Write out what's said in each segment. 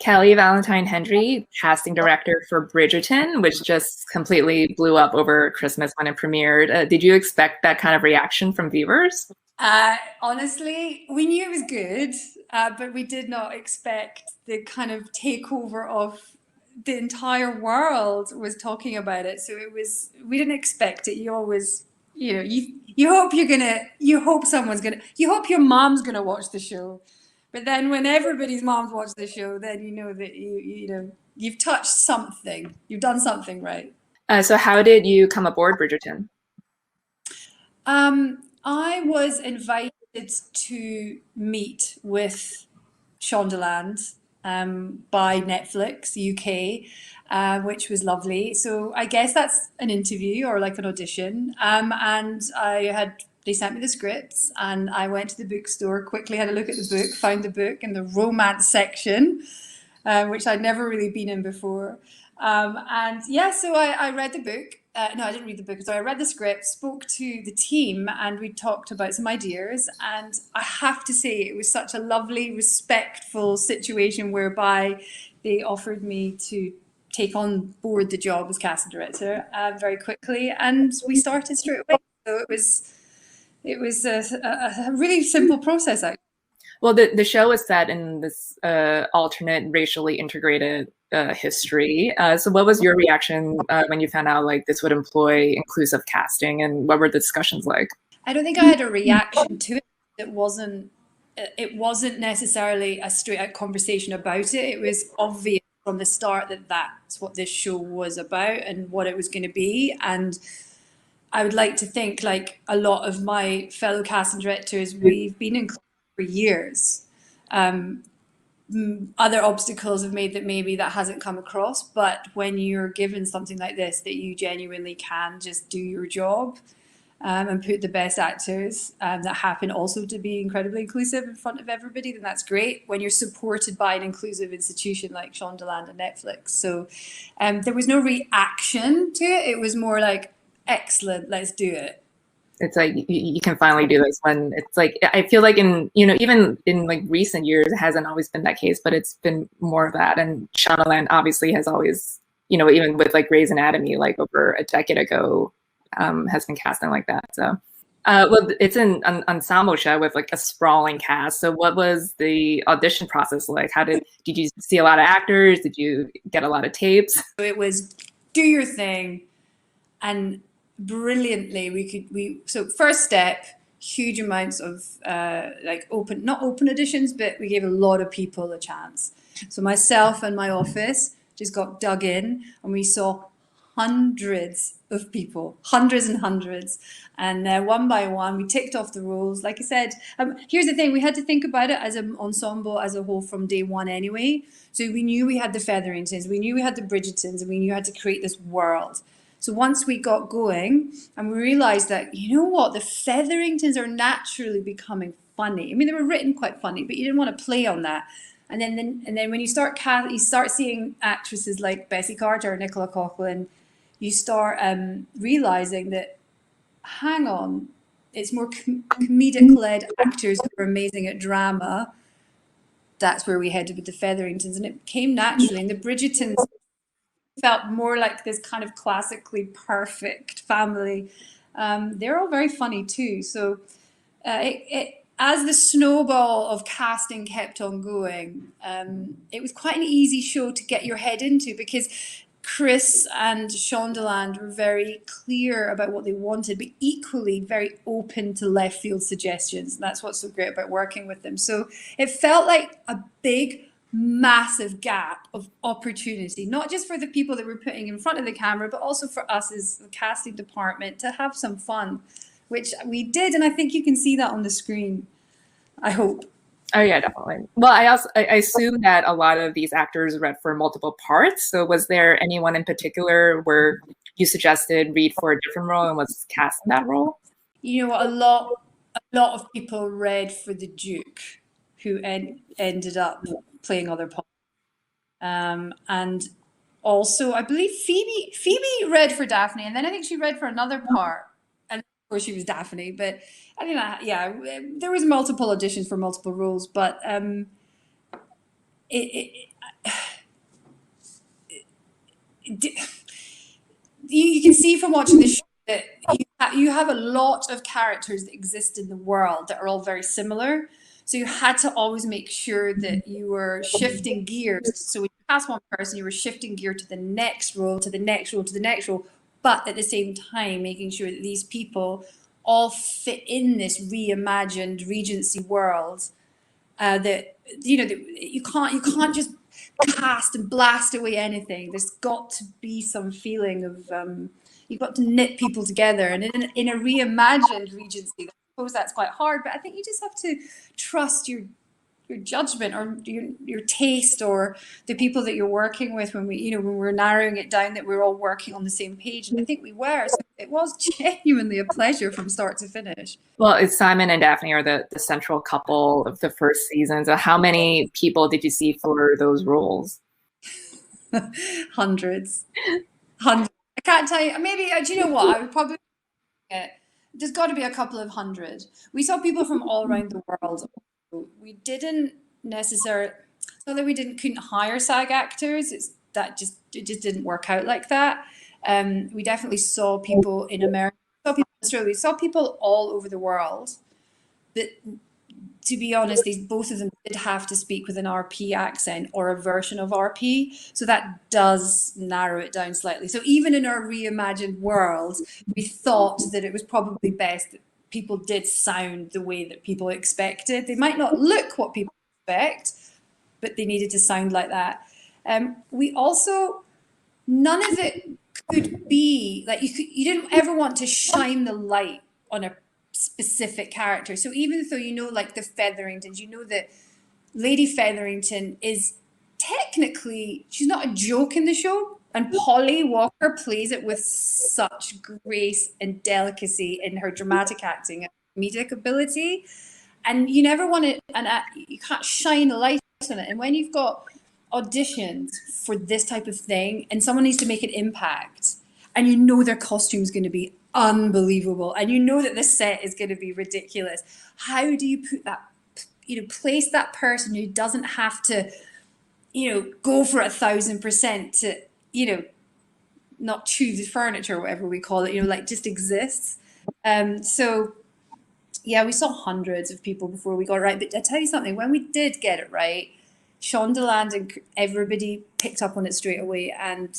Kelly Valentine Hendry, casting director for Bridgerton, which just completely blew up over Christmas when it premiered. Did you expect that kind of reaction from viewers? Honestly, we knew it was good, but we did not expect the kind of takeover of the entire world was talking about it. So we didn't expect it. You always, you hope you hope someone's gonna, you hope your mom's gonna watch the show. But then when everybody's moms watch the show, then you know that you've touched something, you've done something right. So how did you come aboard Bridgerton? I was invited to meet with Shondaland by Netflix UK, which was lovely. So I guess that's an interview or like an audition. And they sent me the scripts and I went to the bookstore, quickly had a look at the book, found the book in the romance section, which I'd never really been in before. And yeah, so I read the book. No, I didn't read the book. So I read the script, spoke to the team, and we talked about some ideas. And I have to say, it was such a lovely, respectful situation whereby they offered me to take on board the job as casting director very quickly, and we started straight away. So it was a really simple process, actually. Well, the show is set in this alternate racially integrated history. So what was your reaction when you found out like this would employ inclusive casting, and what were the discussions like? I don't think I had a reaction to it. It wasn't necessarily a straight out conversation about it. It was obvious from the start that that's what this show was about and what it was going to be. And I would like to think, like a lot of my fellow casting directors, we've been in for years. Other obstacles have made that maybe that hasn't come across, but when you're given something like this, that you genuinely can just do your job and put the best actors that happen also to be incredibly inclusive in front of everybody, then that's great when you're supported by an inclusive institution like Shondaland and Netflix. So there was no reaction to it. It was more like, excellent, let's do it. It's like you can finally do this when it's like I feel like in even in like recent years it hasn't always been that case, but it's been more of that. And Shondaland obviously has always even with like Grey's Anatomy like over a decade ago has been casting like that. So well, it's an ensemble show with like a sprawling cast. So what was the audition process like? Did you see a lot of actors? Did you get a lot of tapes? It was do your thing, and brilliantly so first step, huge amounts of like not open auditions, but we gave a lot of people a chance. So myself and my office just got dug in and we saw hundreds of people, hundreds and hundreds, and one by one we ticked off the roles. Like I said, here's the thing, we had to think about it as an ensemble as a whole from day one anyway. So we knew we had the Featheringtons, we knew we had the Bridgertons, and we knew how to create this world. So once we got going and we realized that, you know what, the Featheringtons are naturally becoming funny. I mean, they were written quite funny, but you didn't want to play on that. And then when you start seeing actresses like Bessie Carter or Nicola Coughlan, you start realizing that, hang on, it's more comedic-led actors who are amazing at drama. That's where we headed with the Featheringtons, and it came naturally. And the Bridgertons felt more like this kind of classically perfect family. They're all very funny too. So as the snowball of casting kept on going, it was quite an easy show to get your head into because Chris and Shondaland were very clear about what they wanted, but equally very open to left field suggestions. And that's what's so great about working with them. So it felt like a big, massive gap of opportunity, not just for the people that we're putting in front of the camera, but also for us as the casting department to have some fun, which we did. And I think you can see that on the screen, I hope. Oh yeah, definitely. Well, I assume that a lot of these actors read for multiple parts. So was there anyone in particular where you suggested read for a different role and was cast in that role? You know, a lot of people read for the Duke, who ended up playing other parts. And also, I believe Phoebe read for Daphne, and then I think she read for another part. And of course, she was Daphne. But I think yeah, there was multiple auditions for multiple roles. But you can see from watching the show that you have a lot of characters that exist in the world that are all very similar. So you had to always make sure that you were shifting gears. So when you pass one person, you were shifting gear to the next role, to the next role, to the next role, but at the same time making sure that these people all fit in this reimagined Regency world. That you can't just cast and blast away anything. There's got to be some feeling of you've got to knit people together, and in a reimagined Regency, I suppose that's quite hard. But I think you just have to trust your judgment or your taste or the people that you're working with when we're narrowing it down, that we're all working on the same page, and I think we were. So it was genuinely a pleasure from start to finish. Well, it's Simon and Daphne are the central couple of the first season. So how many people did you see for those roles? Hundreds. I can't tell you. Maybe, do you know what? I would probably there's got to be a couple of hundred. We saw people from all around the world. We didn't necessarily, it's not that we couldn't hire SAG actors. It just didn't work out like that. We definitely saw people in America, saw people in Australia, we saw people all over the world. But to be honest, both of them did have to speak with an RP accent or a version of RP. So that does narrow it down slightly. So even in our reimagined world, we thought that it was probably best that people did sound the way that people expected. They might not look what people expect, but they needed to sound like that. We also, none of it could be like you didn't ever want to shine the light on a specific character. So even though like the Featheringtons, that Lady Featherington is technically, she's not a joke in the show, and Polly Walker plays it with such grace and delicacy in her dramatic acting and comedic ability, and you never want to, and you can't shine a light on it. And when you've got auditions for this type of thing and someone needs to make an impact, and their costume's going to be unbelievable, and that the set is going to be ridiculous, how do you put that, place that person who doesn't have to, go for 1,000% to, not chew the furniture or whatever we call it, like just exists. So yeah, we saw hundreds of people before we got it right. But I tell you something, when we did get it right, Shondaland and everybody picked up on it straight away. And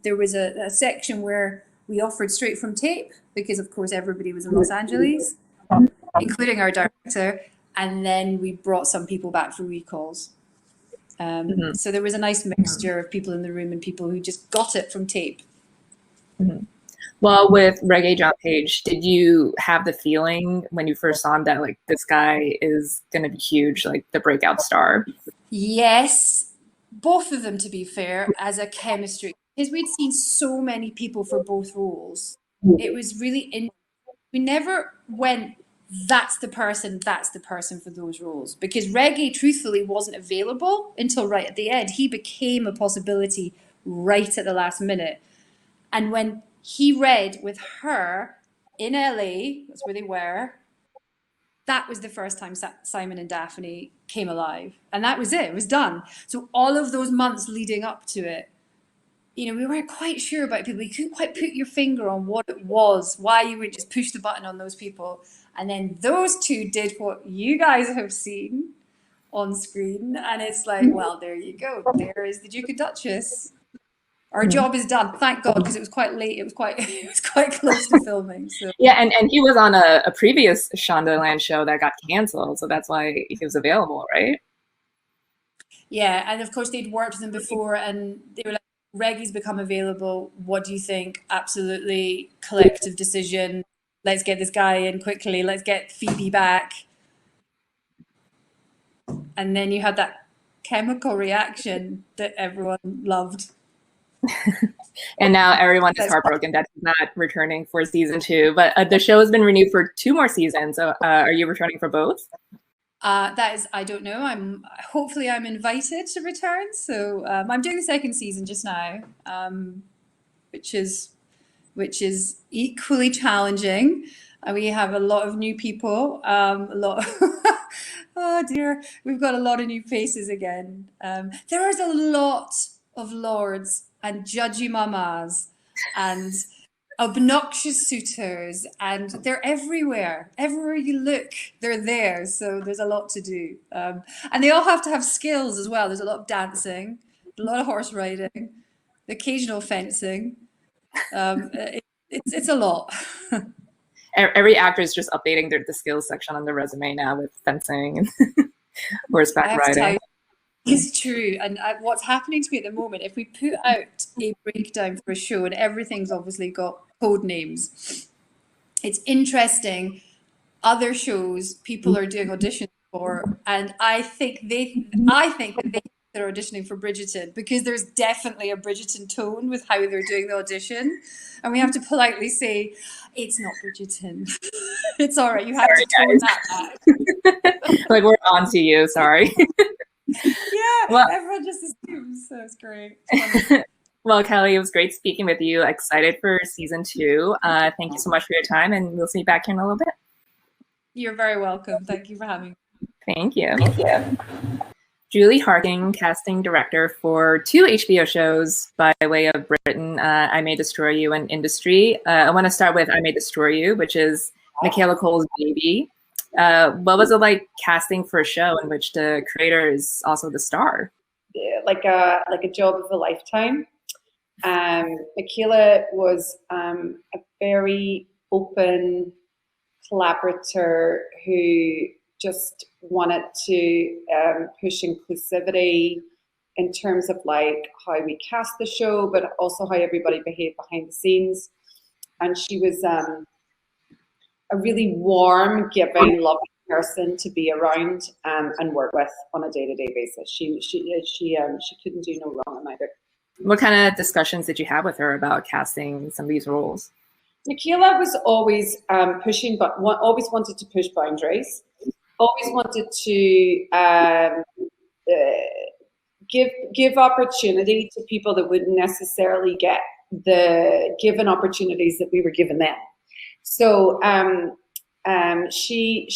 there was a section where we offered straight from tape because, of course, everybody was in Los Angeles, including our director. And then we brought some people back for recalls. So there was a nice mixture of people in the room and people who just got it from tape. Mm-hmm. Well, with Reggae John Page, did you have the feeling when you first saw him that like this guy is going to be huge, like the breakout star? Yes, both of them, to be fair, as a chemistry, because we'd seen so many people for both roles. It was really we never went, that's the person for those roles, because Reggae truthfully wasn't available until right at the end. He became a possibility right at the last minute. And when he read with her in LA, that's where they were, that was the first time Simon and Daphne came alive. And that was it. It was done. So all of those months leading up to it, we weren't quite sure about people. You couldn't quite put your finger on what it was, why you would just push the button on those people. And then those two did what you guys have seen on screen. And it's like, well, there you go. There is the Duke and Duchess. Our job is done, thank God, because it was quite late. It was quite close to filming. So. Yeah, and he was on a previous Shondaland show that got canceled, so that's why he was available, right? Yeah, and of course they'd worked with him before, and they were like, Reggie's become available. What do you think? Absolutely collective decision. Let's get this guy in quickly. Let's get Phoebe back. And then you had that chemical reaction that everyone loved. And now everyone is heartbroken that he's not returning for season 2. But the show has been renewed for 2 more seasons. So are you returning for both? That is, I don't know. Hopefully I'm invited to return. So I'm doing the 2nd season just now, which is equally challenging. We have a lot of new people, oh dear, we've got a lot of new faces again. There is a lot of lords and judgy mamas and obnoxious suitors, and they're everywhere. Everywhere you look, they're there. So there's a lot to do. And they all have to have skills as well. There's a lot of dancing, a lot of horse riding, the occasional fencing. It's a lot. Every actor is just updating the skills section on their resume now with fencing and horseback riding. It's true. And what's happening to me at the moment, if we put out a breakdown for a show and everything's obviously got code names, it's interesting. Other shows people are doing auditions for, and I think that they're auditioning for Bridgerton because there's definitely a Bridgerton tone with how they're doing the audition, and we have to politely say it's not Bridgerton. It's all right. You have to tone that back. Like, we're on to you. Sorry. Yeah, well, everyone just assumes, so it's great. Well, Kelly, it was great speaking with you. Excited for season 2. Thank you so much for your time, and we'll see you back here in a little bit. You're very welcome. Thank you for having me. Thank you. Julie Harkin, casting director for 2 HBO shows by way of Britain, I May Destroy You and Industry. I want to start with I May Destroy You, which is Michaela Cole's baby. What was it like casting for a show in which the creator is also the star? Like a job of a lifetime. Michaela was a very open collaborator who just wanted to push inclusivity in terms of like how we cast the show, but also how everybody behaved behind the scenes. And she was a really warm, giving, loving person to be around and work with on a day-to-day basis. She couldn't do no wrong in my book. What kind of discussions did you have with her about casting some of these roles? Michaela was always pushing, but always wanted to push boundaries. Always wanted to give opportunity to people that wouldn't necessarily get the given opportunities that we were given them. So she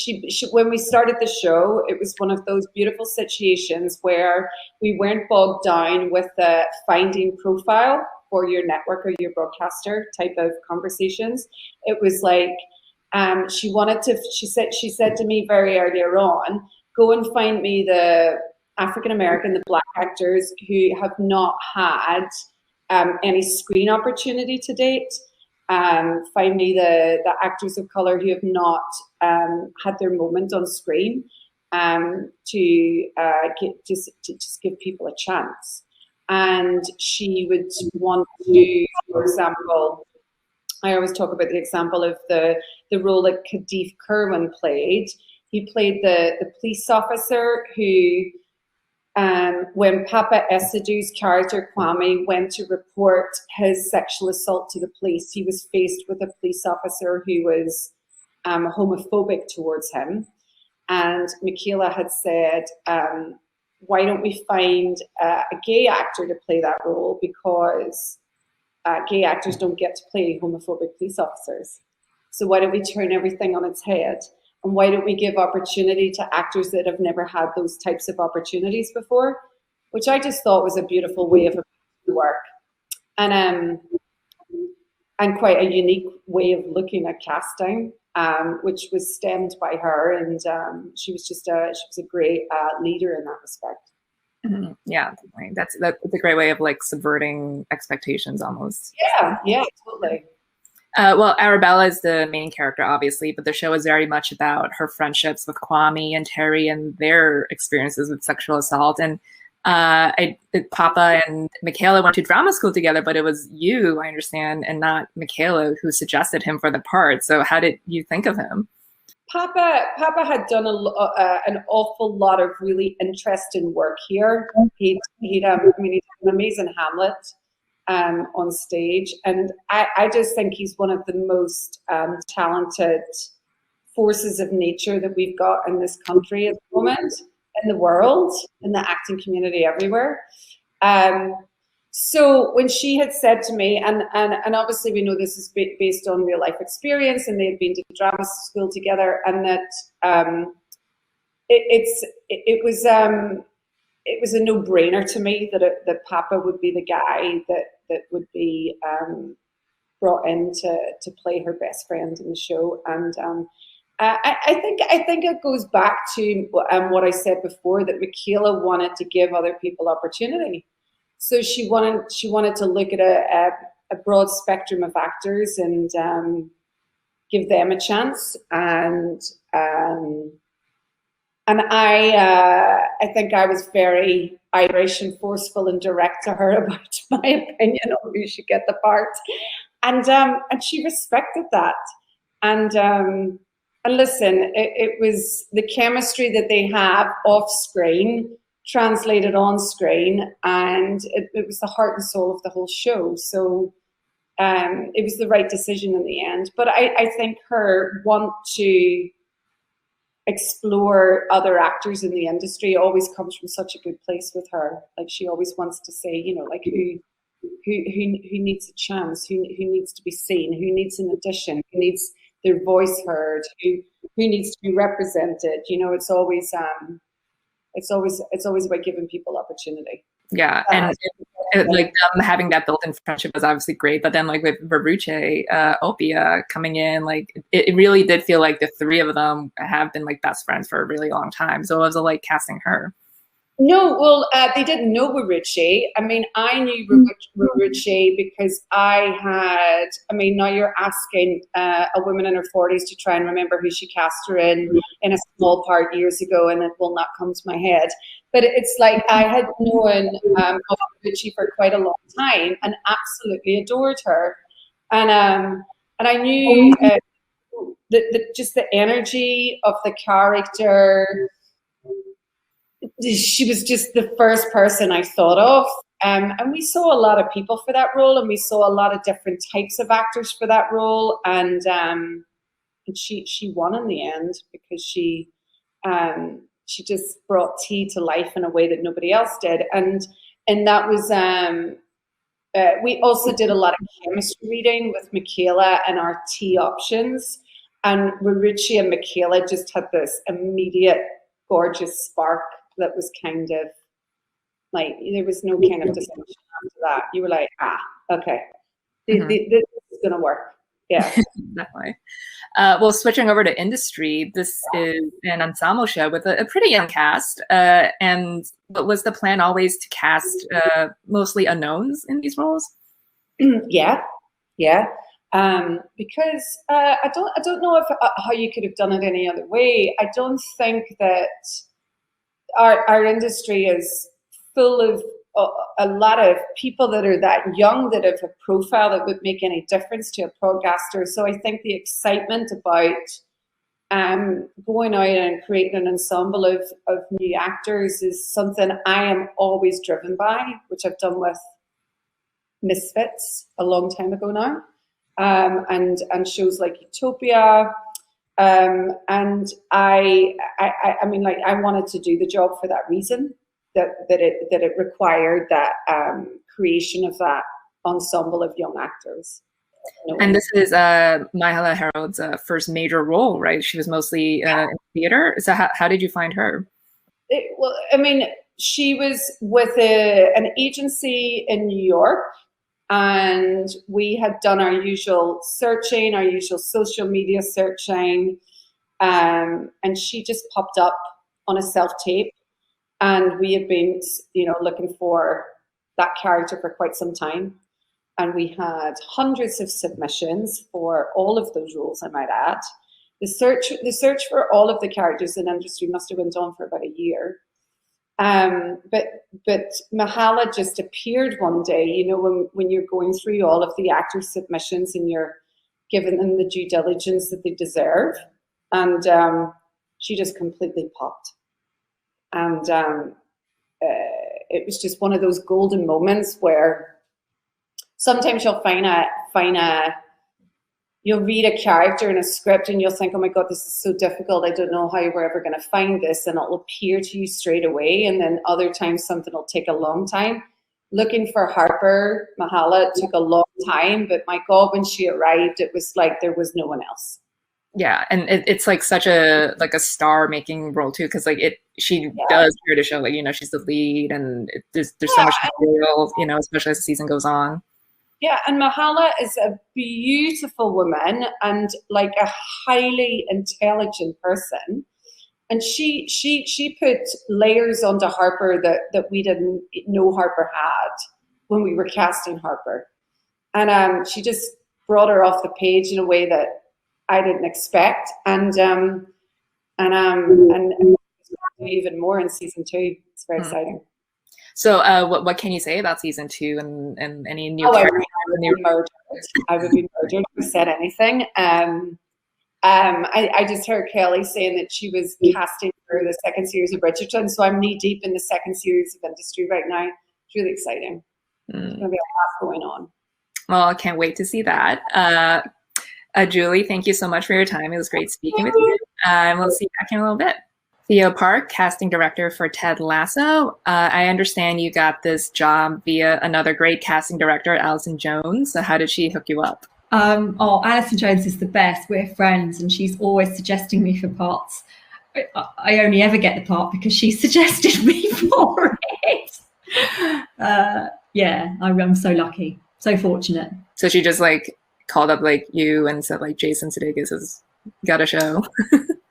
when we started the show, it was one of those beautiful situations where we weren't bogged down with the finding profile for your network or your broadcaster type of conversations. It was like she said to me very earlier on, go and find me the African American, the Black actors who have not had any screen opportunity to date. Find me the actors of color who have not had their moment on screen, to just give people a chance. And she would want to, for example, I always talk about the example of the role that Kadif Kerwin played. He played the police officer who, when Papa Esidu's character Kwame went to report his sexual assault to the police, he was faced with a police officer who was homophobic towards him. And Michaela had said, why don't we find a gay actor to play that role, because gay actors don't get to play homophobic police officers. So why don't we turn everything on its head? And why don't we give opportunity to actors that have never had those types of opportunities before? Which I just thought was a beautiful way of work, and quite a unique way of looking at casting, which was stemmed by her, and she was a great leader in that respect. Mm-hmm. Yeah, definitely. That's a great way of like subverting expectations almost. Yeah, totally. Well, Arabella is the main character, obviously, but the show is very much about her friendships with Kwame and Terry and their experiences with sexual assault. And Papa and Michaela went to drama school together, but it was you, I understand, and not Michaela, who suggested him for the part. So how did you think of him? Papa had done an awful lot of really interesting work here. He'd an amazing Hamlet on stage, and I just think he's one of the most talented forces of nature that we've got in this country at the moment, in the world, in the acting community everywhere. So when she had said to me, and obviously we know this is based on real life experience, and they had been to drama school together, and that it was it was a no-brainer to me that Papa would be the guy that would be brought in to play her best friend in the show. And I think it goes back to what I said before, that Michaela wanted to give other people opportunity. So she wanted to look at a broad spectrum of actors and give them a chance. And I think I was very Irish and forceful and direct to her about my opinion on who should get the part, and she respected that. And listen, it was the chemistry that they have off screen translated on screen, and it was the heart and soul of the whole show. So it was the right decision in the end. But I think her want to explore other actors in the industry always comes from such a good place with her. Like, she always wants to say, you know, like who needs a chance, who needs to be seen, who needs an audition, who needs their voice heard, who needs to be represented. You know, it's always about giving people opportunity. Yeah, and like having that built-in friendship was obviously great, but then like with Verruce, Opia coming in, like it really did feel like the three of them have been like best friends for a really long time. So it was like casting her. No, well, they didn't know Verruce. I mean, I knew Verruce because now you're asking a woman in her 40s to try and remember who she cast her in a small part years ago, and it will not come to my head. But it's like I had known of Verruce for quite a long time and absolutely adored her. And I knew just the energy of the character. She was just the first person I thought of. And we saw a lot of people for that role, and we saw a lot of different types of actors for that role. And she won in the end because she just brought tea to life in a way that nobody else did. And that was, we also did a lot of chemistry reading with Michaela and our tea options. And Verruce and Michaela just had this immediate gorgeous spark that was kind of like, there was no kind of discussion after that. You were like, okay, this is going to work. Yeah. Definitely. Well, switching over to industry, this is an ensemble show with a pretty young cast. And was the plan always to cast mostly unknowns in these roles? Yeah. Because I don't know if how you could have done it any other way. I don't think that our industry is full of a lot of people that are that young that have a profile that would make any difference to a podcaster. So I think the excitement about going out and creating an ensemble of new actors is something I am always driven by, which I've done with Misfits a long time ago now, and shows like Utopia. And I mean, like, I wanted to do the job for that reason, that it required that creation of that ensemble of young actors. And this is Myla Harold's first major role, right? She was mostly in theater. So how did you find her? Well, I mean, she was with an agency in New York, and we had done our usual searching, our usual social media searching, and she just popped up on a self-tape, and we had been, looking for that character for quite some time, and we had hundreds of submissions for all of those roles, I might add. The search for all of the characters in the industry must have went on for about a year. But Myla just appeared one day, when you're going through all of the actor submissions and you're giving them the due diligence that they deserve. And she just completely popped. And it was just one of those golden moments where sometimes you'll you'll read a character in a script and you'll think, oh my God, this is so difficult. I don't know how we're ever going to find this. And it'll appear to you straight away. And then other times something will take a long time. Looking for Harper, Myla, took a long time. But my God, when she arrived, it was like there was no one else. Yeah, and it's like such a star making role too, because like she does care to show like, you know, she's the lead, and there's so much material, you know, especially as the season goes on. Yeah, and Mahala is a beautiful woman and like a highly intelligent person. And she put layers onto Harper that we didn't know Harper had when we were casting Harper. And she just brought her off the page in a way that I didn't expect. And even more in season 2. It's very exciting. So what can you say about season 2 and any new characters? I would be murdered if I said anything. I just heard Kelly saying that she was casting for the second series of Bridgerton, so I'm knee deep in the second series of Industry right now. It's really exciting. There's going to be a lot going on. Well, I can't wait to see that. Julie, thank you so much for your time. It was great speaking with you. And we'll see you back in a little bit. Theo Park, casting director for Ted Lasso. I understand you got this job via another great casting director, Alison Jones. So how did she hook you up? Alison Jones is the best. We're friends, and she's always suggesting me for parts. I only ever get the part because she suggested me for it. Yeah, I'm so lucky, so fortunate. So she just like called up like you and said like, Jason Sudeikis has got a show.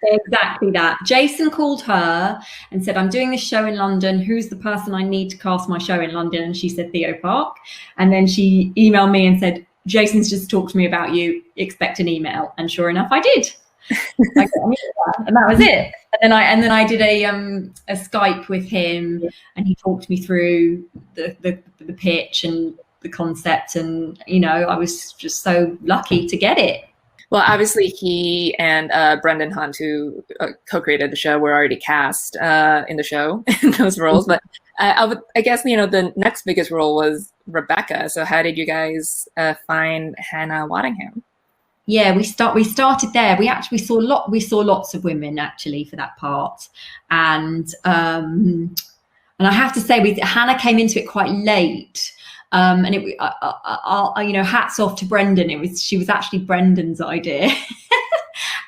Exactly that. Jason called her and said, I'm doing this show in London. Who's the person I need to cast my show in London? And she said, Theo Park. And then she emailed me and said, Jason's just talked to me about you. Expect an email. And sure enough, I did. And that was it. And then I did a Skype with him, and he talked me through the pitch and the concept. And, you know, I was just so lucky to get it. Well, obviously he and Brendan Hunt, who co-created the show, were already cast in the show in those roles. But I guess, you know, the next biggest role was Rebecca. So how did you guys find Hannah Waddingham? Yeah, we started there. We actually saw lots of women actually for that part, and I have to say, Hannah came into it quite late. And it, you know, hats off to Brendan. She was actually Brendan's idea,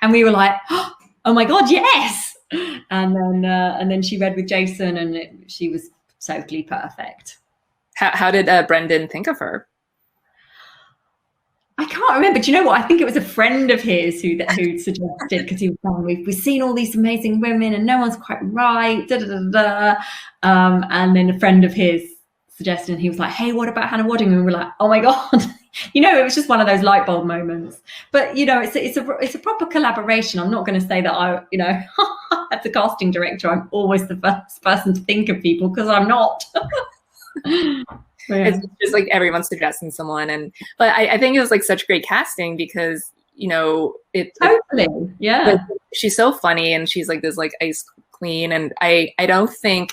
and we were like, oh my god, yes! And then she read with Jason, and she was totally perfect. How did Brendan think of her? I can't remember. Do you know what? I think it was a friend of his who suggested, because he was saying, we've seen all these amazing women, and no one's quite right. And then a friend of his suggested, and he was like, hey, what about Hannah Waddingham? And we were like, oh my god. You know, it was just one of those light bulb moments. But, you know, it's a proper collaboration. I'm not going to say that as the casting director, I'm always the first person to think of people, because I'm not. It's just like everyone suggesting someone. But I think it was like such great casting, because, you know, she's so funny, and she's like this like ice queen. And I don't think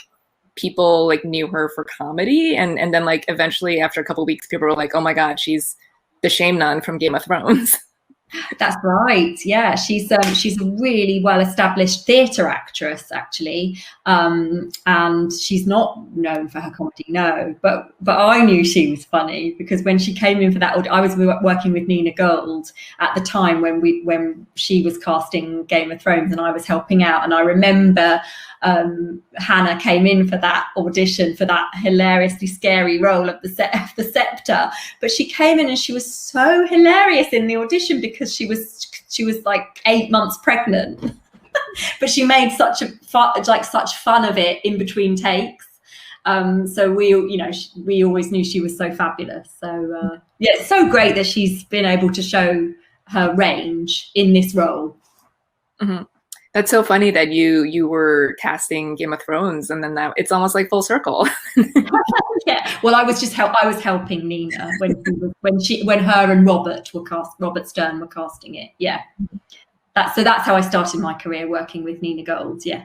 people like knew her for comedy, and then like eventually after a couple of weeks, people were like, oh my god, she's the Shame Nun from Game of Thrones. That's right. Yeah, she's a really well-established theatre actress, actually, and she's not known for her comedy, no. But I knew she was funny, because when she came in for that, I was working with Nina Gold at the time when she was casting Game of Thrones, and I was helping out. And I remember Hannah came in for that audition for that hilariously scary role of the Scepter, but she came in and she was so hilarious in the audition, because she was like 8 months pregnant, but she made such fun of it in between takes. So we always knew she was so fabulous. So yeah, it's so great that she's been able to show her range in this role. Mm-hmm. That's so funny that you were casting Game of Thrones, and then now it's almost like full circle. Yeah. Well, I was helping Nina when her and Robert Stern were casting it. Yeah. That's how I started my career, working with Nina Gold. Yeah.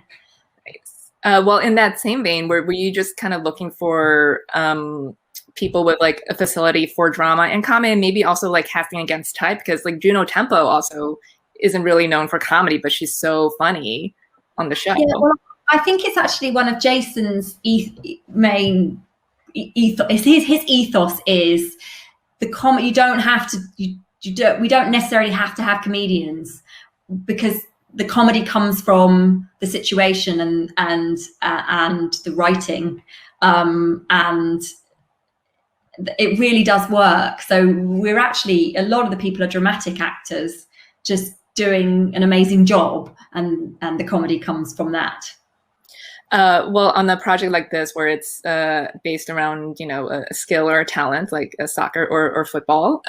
Nice. Well, in that same vein, were you just kind of looking for people with like a facility for drama and comedy, and maybe also like casting against type? Because like Juno Tempo also isn't really known for comedy, but she's so funny on the show. Yeah, well, I think it's actually one of Jason's main ethos. His ethos is the comedy. You don't have to. We don't necessarily have to have comedians. because the comedy comes from the situation and the writing, and it really does work. So we're actually, a lot of the people are dramatic actors just doing an amazing job, and the comedy comes from that. Well, on a project like this, where it's based around, a skill or a talent, like a soccer or football,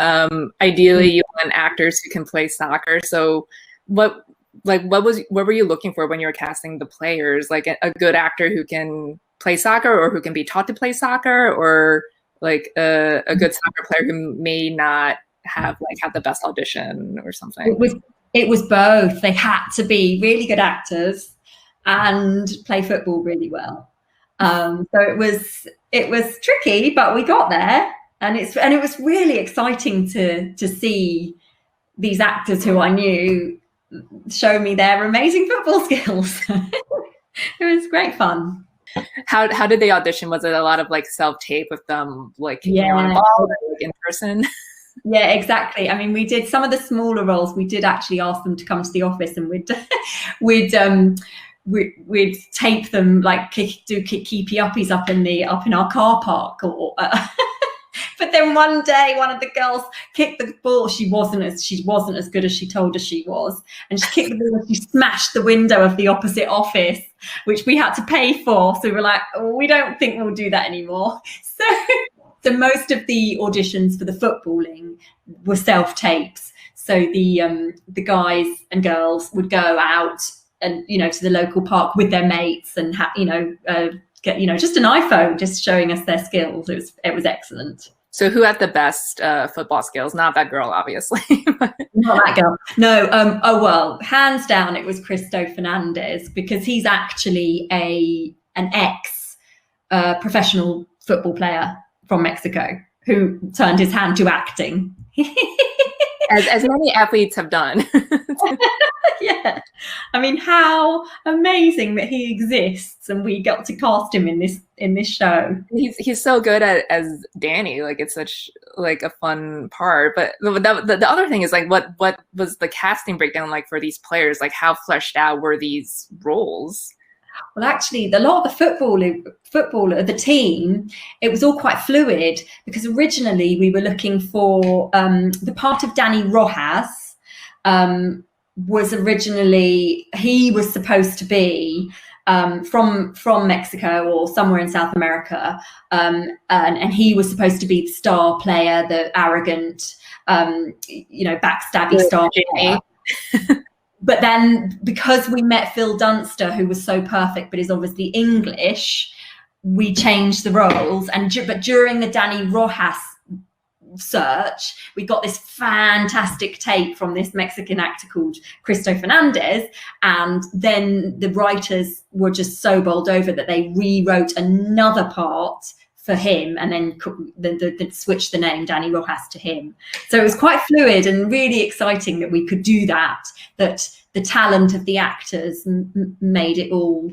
ideally you want actors who can play soccer. So what were you looking for when you were casting the players? Like a good actor who can play soccer, or who can be taught to play soccer, or like a good soccer player who may not have the best audition or something? It was both. They had to be really good actors and play football really well. So it was tricky, but we got there, and it was really exciting to see these actors who I knew show me their amazing football skills. It was great fun. How did they audition? Was it a lot of self-tape with them Yeah. in person? Yeah, exactly. I mean, we did some of the smaller roles. We did actually ask them to come to the office, and we'd tape them, do keepy uppies up in our car park, or but then one day one of the girls kicked the ball. She wasn't as good as she told us she was, and she kicked the ball and she smashed the window of the opposite office, which we had to pay for. So we were like, oh, we don't think we'll do that anymore. So most of the auditions for the footballing were self-tapes. So the guys and girls would go out and to the local park with their mates and get just an iPhone, just showing us their skills. It was excellent. So who had the best football skills? Not that girl, obviously. Not that girl. No. Oh well, hands down, it was Cristo Fernandez, because he's actually an ex professional football player from Mexico who turned his hand to acting. as many athletes have done. Yeah, I mean, how amazing that he exists, and we got to cast him in this show. He's so good as Danny. It's such a fun part. But the other thing is what was the casting breakdown like for these players? How fleshed out were these roles? Well, actually, a lot of the footballer, the team, it was all quite fluid, because originally we were looking for the part of Danny Rojas. Was originally, he was supposed to be from Mexico or somewhere in South America, and he was supposed to be the star player, the arrogant, backstabby star player. But then, because we met Phil Dunster, who was so perfect but is obviously English, we changed the roles. But during the Danny Rojas search, we got this fantastic tape from this Mexican actor called Cristo Fernandez, and then the writers were just so bowled over that they rewrote another part for him, and then switched the name Danny Rojas to him. So it was quite fluid and really exciting that we could do that the talent of the actors made it all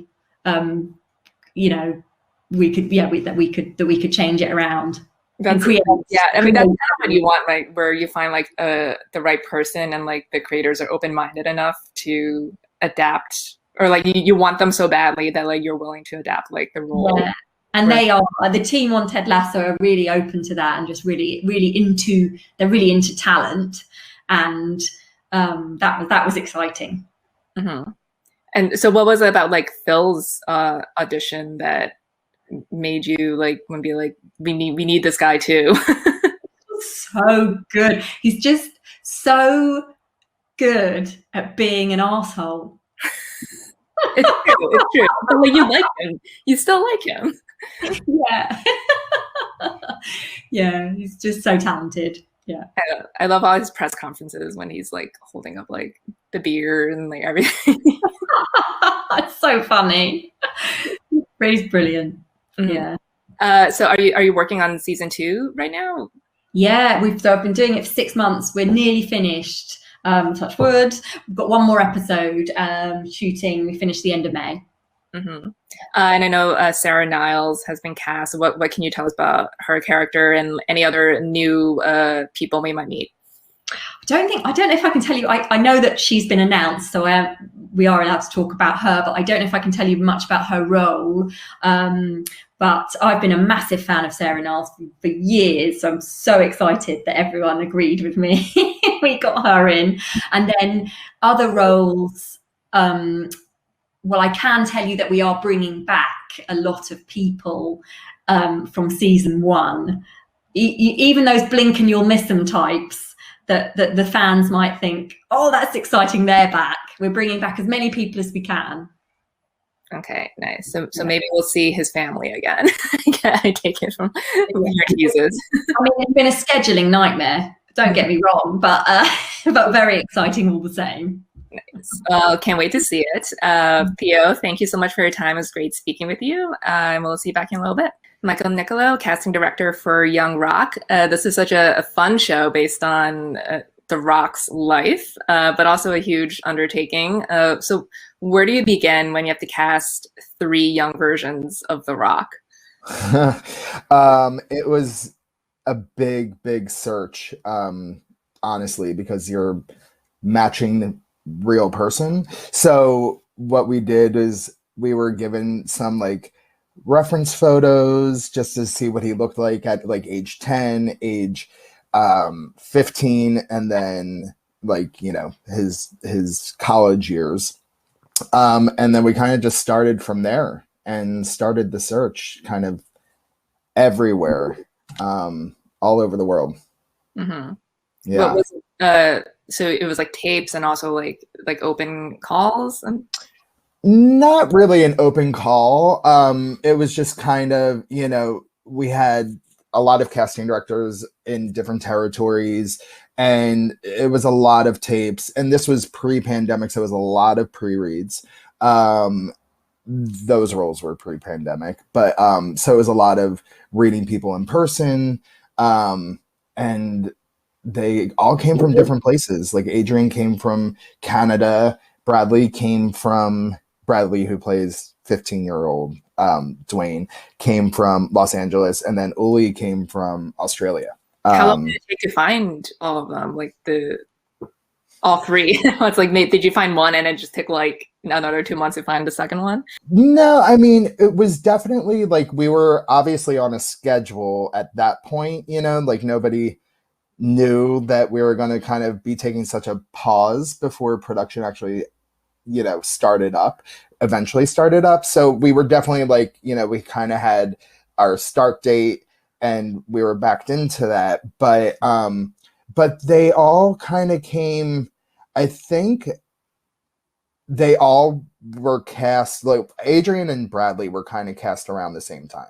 we could change it around. That's I mean, that's kind of what you want, where you find the right person, and the creators are open-minded enough to adapt, or you want them so badly that you're willing to adapt the role. Yeah. And they are, the team on Ted Lasso are really open to that, and just really into talent, and that was exciting. Mm-hmm. And so what was it about Phil's audition that made you want to be we need this guy too? So good. He's just so good at being an asshole. It's true. But you like him. You still like him. Yeah. Yeah, he's just so talented. Yeah. I love all his press conferences when he's holding up the beer and everything. It's so funny. He's brilliant. Mm-hmm. Yeah. So are you working on season 2 right now? Yeah, I've been doing it for 6 months. We're nearly finished. Touch wood. We've got one more episode shooting. We finished the end of May. Mm-hmm. And I know Sarah Niles has been cast. What can you tell us about her character and any other new people we might meet? I don't know if I can tell you. I know that she's been announced, so we are allowed to talk about her, but I don't know if I can tell you much about her role. But I've been a massive fan of Sarah Niles for years, so I'm so excited that everyone agreed with me. We got her in. And then other roles, well, I can tell you that we are bringing back a lot of people from season 1. Even those blink and you'll miss them types that the fans might think, oh, that's exciting, they're back. We're bringing back as many people as we can. Okay, nice. So maybe we'll see his family again. I take it from your teases. I mean, it's been a scheduling nightmare. Don't get me wrong, but very exciting all the same. Nice. Can't wait to see it. Theo, thank you so much for your time. It was great speaking with you. And we'll see you back in a little bit. Michael Nicolo, casting director for Young Rock. This is such a fun show based on The Rock's life, but also a huge undertaking. So where do you begin when you have to cast 3 young versions of The Rock? It was a big search, honestly, because you're matching the real person. So what we did is we were given some like reference photos just to see what he looked like at like age 10, age 15, and then like, you know, his college years. And then we kind of just started from there and started the search kind of everywhere, all over the world. Mm-hmm. Yeah. What was it? So it was like tapes and also like open calls? Not really an open call. It was just kind of, you know, we had a lot of casting directors in different territories, and it was a lot of tapes. And this was pre-pandemic, so it was a lot of pre-reads. Those roles were pre-pandemic, but so it was a lot of reading people in person, and they all came from different places. Like Adrian came from Canada, Bradley, who plays 15-year-old Dwayne, came from Los Angeles, and then Uli came from Australia. How long did it take to find all of them? Like all 3? It's like, did you find one and it just took like another 2 months to find the second one? No, I mean, it was definitely like we were obviously on a schedule at that point, you know, like nobody knew that we were going to kind of be taking such a pause before production actually, you know, eventually started up. So we were definitely like, you know, we kind of had our start date and we were backed into that. But they all kind of came, I think they all were cast, like Adrian and Bradley were kind of cast around the same time.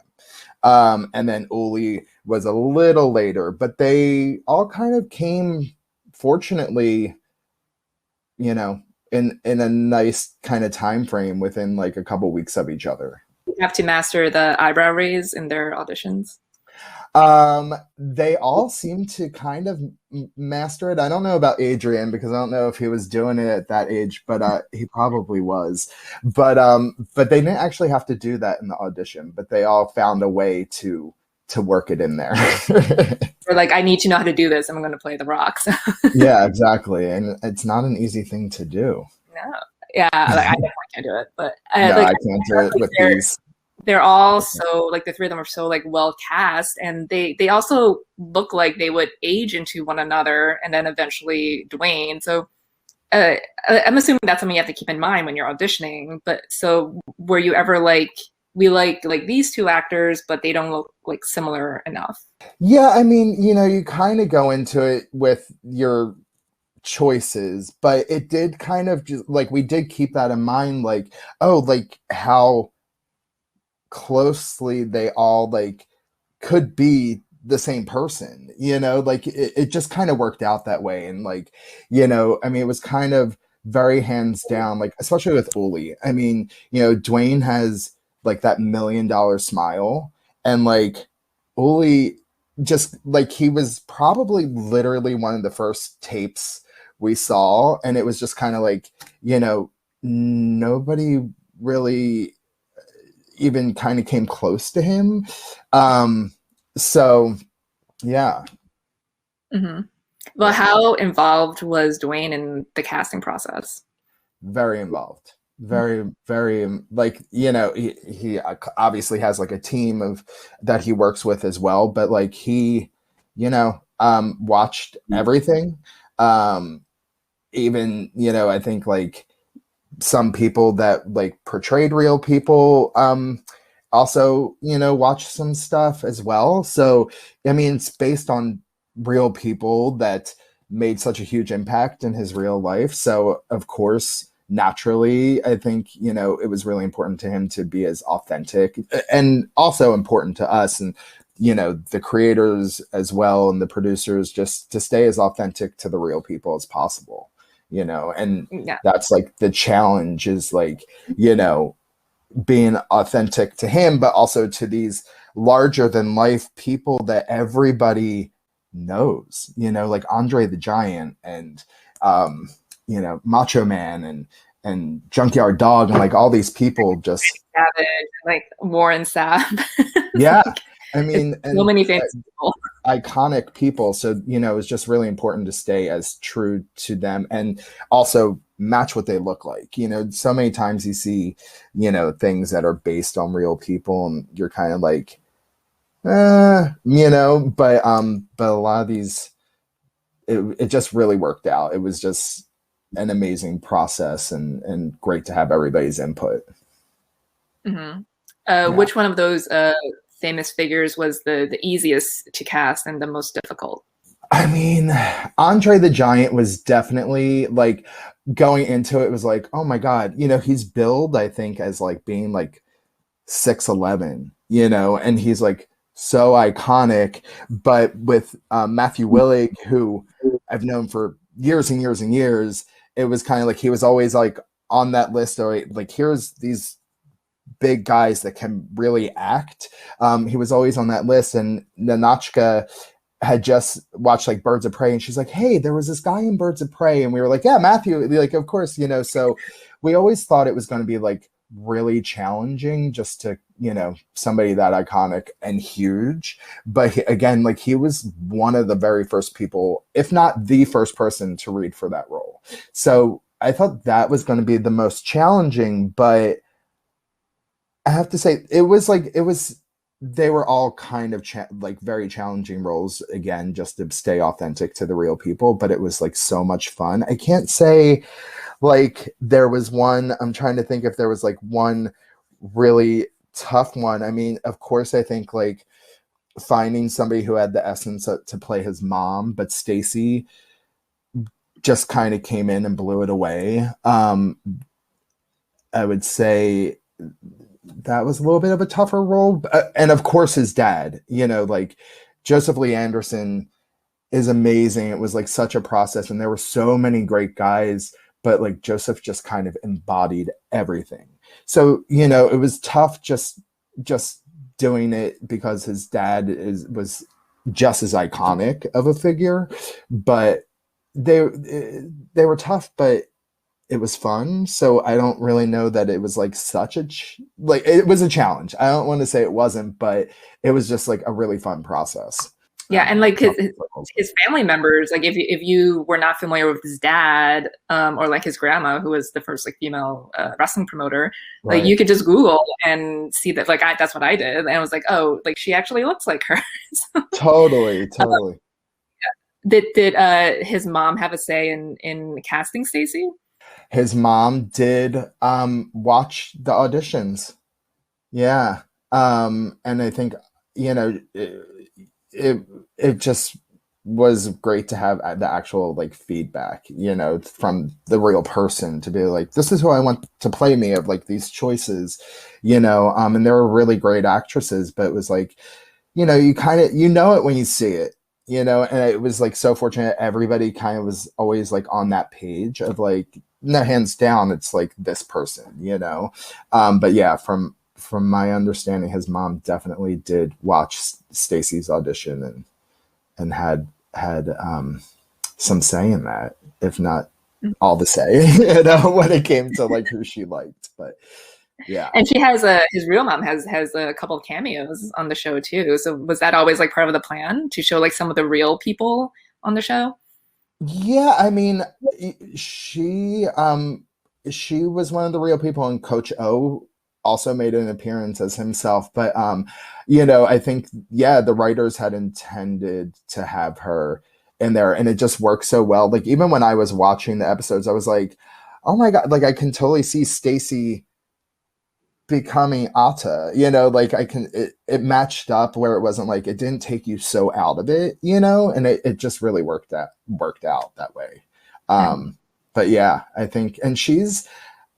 And then Uli was a little later, but they all kind of came, fortunately, you know, in a nice kind of time frame within like a couple weeks of each other. You have to master the eyebrow raise in their auditions? They all seem to kind of master it. I don't know about Adrian because I don't know if he was doing it at that age, but he probably was. But they didn't actually have to do that in the audition, but they all found a way to work it in there. Or like, I need to know how to do this. I'm going to play The Rock. So. Yeah, exactly. And it's not an easy thing to do. No. Yeah, like, I definitely can't do it. But no, I can't do it with these. They're all so, like, the 3 of them are so, like, well cast, and they also look like they would age into one another, and then eventually Dwayne. So I'm assuming that's something you have to keep in mind when you're auditioning. But so were you ever like, we like these 2 actors, but they don't look like similar enough? Yeah, I mean, you know, you kind of go into it with your choices, but it did kind of just like, we did keep that in mind, like, oh, like how closely they all like could be the same person, you know, like it just kind of worked out that way. And like, you know, I mean, it was kind of very hands down, like especially with Uli. I mean, you know, Dwayne has like that $1 million smile, and like Uli just like, he was probably literally one of the first tapes we saw, and it was just kind of like, you know, nobody really even kind of came close to him. So yeah. Mm-hmm. Well, how involved was Dwayne in the casting process? Very involved, very, very, like, you know, he obviously has like a team of that he works with as well, but like he, you know, watched everything. Even, you know, I think like some people that like portrayed real people also, you know, watched some stuff as well. So I mean, it's based on real people that made such a huge impact in his real life. So of course, naturally, I think, you know, it was really important to him to be as authentic, and also important to us, and you know, the creators as well, and the producers, just to stay as authentic to the real people as possible, you know. And Yeah. that's like the challenge, is like, you know, being authentic to him, but also to these larger than life people that everybody knows, you know, like Andre the Giant, and you know, Macho Man, and Junkyard Dog, and like all these people just Savage, like Warren Sapp. yeah. I mean, so many famous people. Iconic people. So, you know, it's just really important to stay as true to them, and also match what they look like. You know, so many times you see, you know, things that are based on real people, and you're kind of like, you know, but a lot of these, it just really worked out. It was just an amazing process, and great to have everybody's input. Mm-hmm. Which one of those famous figures was the easiest to cast and the most difficult? I mean, Andre the Giant was definitely like, going into it was like, oh my God, you know, he's billed, I think, as like being like 6'11", you know, and he's like so iconic. But with Matthew Willig, who I've known for years and years and years, it was kind of like he was always like on that list of like, here's these big guys that can really act. He was always on that list, and Nanachka had just watched like Birds of Prey, and she's like, hey, there was this guy in Birds of Prey, and we were like, yeah, Matthew, like, of course, you know. So we always thought it was going to be like really challenging, just to, you know, somebody that iconic and huge. But again, like, he was one of the very first people, if not the first person, to read for that role. So I thought that was going to be the most challenging, but I have to say, they were all kind of like very challenging roles, again, just to stay authentic to the real people, but it was like so much fun. I can't say like there was one, I'm trying to think if there was like one really tough one. I mean, of course, I think like finding somebody who had the essence to play his mom, but Stacey just kind of came in and blew it away. I would say that was a little bit of a tougher role. And of course, his dad, you know, like Joseph Lee Anderson is amazing. It was like such a process, and there were so many great guys, but like Joseph just kind of embodied everything. So, you know, it was tough just doing it, because his dad was just as iconic of a figure, but they were tough, but it was fun. So I don't really know that it was like such a like, it was a challenge. I don't want to say it wasn't, but it was just like a really fun process. Yeah, and like his family members, like if you were not familiar with his dad, or like his grandma, who was the first like female wrestling promoter, Right. like you could just Google and see that. Like that's what I did, and I was like, oh, like she actually looks like her. So, Totally. Did his mom have a say in casting Stacey? His mom did watch the auditions. Yeah. And I think, you know, it just was great to have the actual like feedback, you know, from the real person, to be like, this is who I want to play me, of like these choices, you know. And there were really great actresses, but it was like, you know, you kind of, you know it when you see it, you know. And it was like so fortunate, everybody kind of was always like on that page of like, no, hands down, it's like this person, you know. But yeah, from my understanding, his mom definitely did watch Stacey's audition, and had some say in that, if not all the say, you know, when it came to like who she liked. But yeah. And she has his real mom has a couple of cameos on the show too. So was that always like part of the plan, to show like some of the real people on the show? Yeah, I mean, she she was one of the real people, and Coach O also made an appearance as himself. But I think yeah, the writers had intended to have her in there, and it just worked so well. Like even when I was watching the episodes, I was like, oh my God, like I can totally see Stacy becoming Atta, like it matched up where it wasn't like it didn't take you so out of it, and it just really worked out that way. Um, but yeah, I think, and she's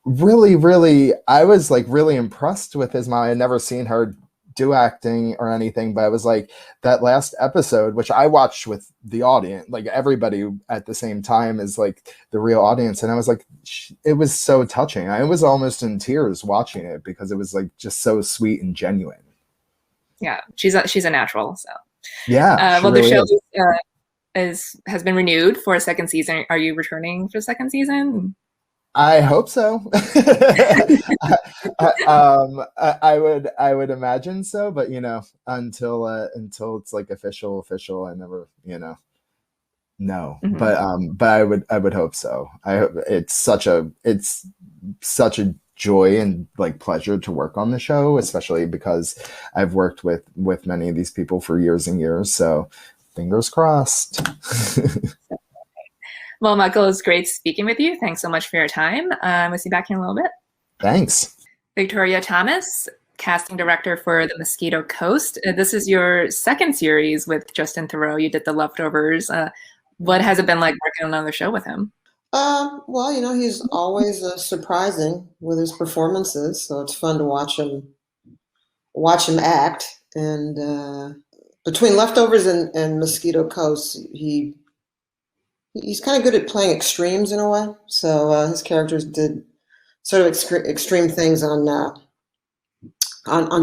really, really, I was like really impressed with his mom. I had never seen her do acting or anything, but I was like that last episode, which I watched with the audience, like everybody at the same time is like the real audience. And I was like, it was so touching. I was almost in tears watching it because it was like just so sweet and genuine. Yeah, she's a natural. So Yeah. well, really the show is. has been renewed for a second season. Are you returning for a second season? I hope so. I would imagine so, but until it's like official, I never, no. Mhm. But I would hope so. I hope it's such a joy and like pleasure to work on the show, especially because I've worked with many of these people for years and years. So fingers crossed. Well, Michael, it was great speaking with you. Thanks so much for your time. We'll see you back in a little bit. Thanks. Victoria Thomas, casting director for The Mosquito Coast. This is your second series with Justin Theroux. You did The Leftovers. What has it been like working on another show with him? Well, he's always surprising with his performances, so it's fun to watch him act. And between Leftovers and Mosquito Coast, he's kind of good at playing extremes in a way. So his characters did sort of extreme things on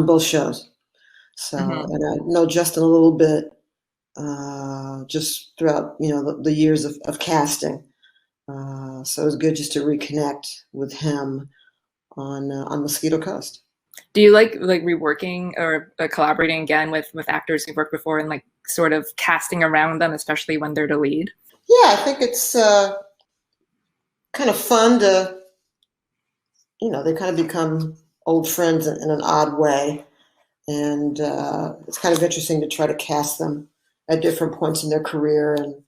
both shows. So and I know Justin a little bit just throughout the years of casting. So it was good just to reconnect with him on Mosquito Coast. Do you like reworking or collaborating again with actors you've worked before and like sort of casting around them, especially when they're the lead? Yeah, I think it's kind of fun to, they kind of become old friends in an odd way. And it's kind of interesting to try to cast them at different points in their career and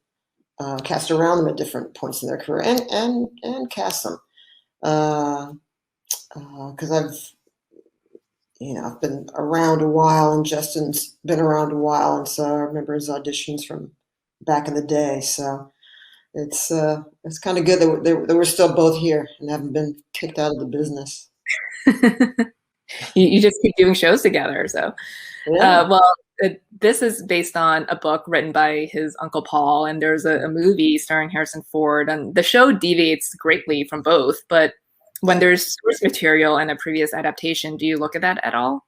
cast around them at different points in their career and cast them. Because I've been around a while and Justin's been around a while. And so I remember his auditions from back in the day. So it's kind of good that we're still both here and haven't been kicked out of the business. You just keep doing shows together. So, Yeah. This is based on a book written by his uncle Paul, and there's a movie starring Harrison Ford, and the show deviates greatly from both. But when there's source material and a previous adaptation, do you look at that at all?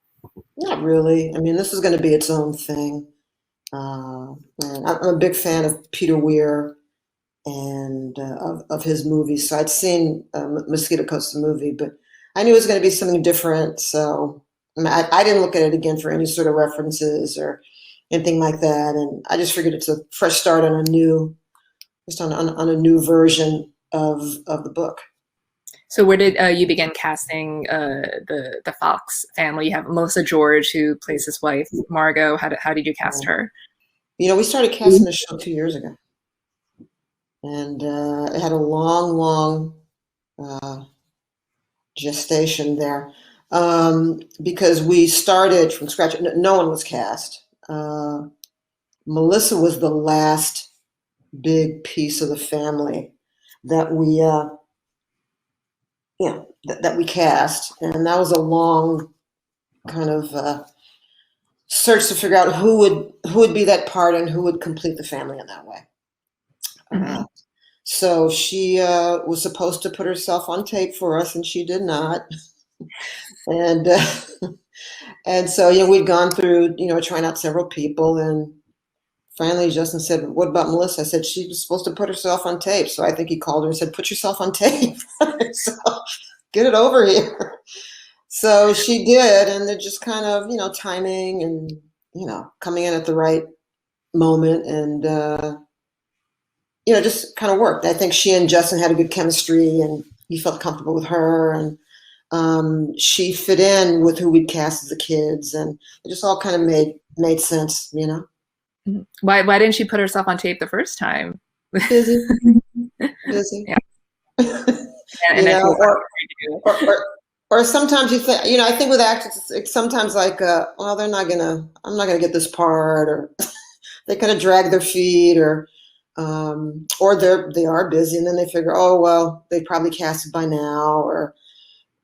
Not really. I mean, this is going to be its own thing. And I'm a big fan of Peter Weir and of his movies. So I'd seen Mosquito Coast, the movie, but I knew it was going to be something different. So I didn't look at it again for any sort of references or anything like that. And I just figured it's a fresh start on a new version of the book. So where did you begin casting the Fox family? You have Melissa George, who plays his wife, Margot. How did you cast her? We started casting the show 2 years ago. And it had a long gestation there because we started from scratch. No one was cast. Melissa was the last big piece of the family that we that we cast, and that was a long kind of search to figure out who would be that part and who would complete the family in that way. So she was supposed to put herself on tape for us, and she did not. And so we'd gone through trying out several people, and finally Justin said, "What about Melissa?" I said, "She was supposed to put herself on tape." So I think he called her and said, "Put yourself on tape." So get it over here. So she did, and they're just kind of timing and coming in at the right moment, and just kind of worked. I think she and Justin had a good chemistry, and he felt comfortable with her, and she fit in with who we'd cast as the kids, and it just all kind of made sense, Why didn't she put herself on tape the first time? Busy. Yeah. Or sometimes you think, I think with actors, it's sometimes like, well, I'm not gonna get this part, or they kind of drag their feet, or they are busy, and then they figure, oh, well, they probably casted by now, or,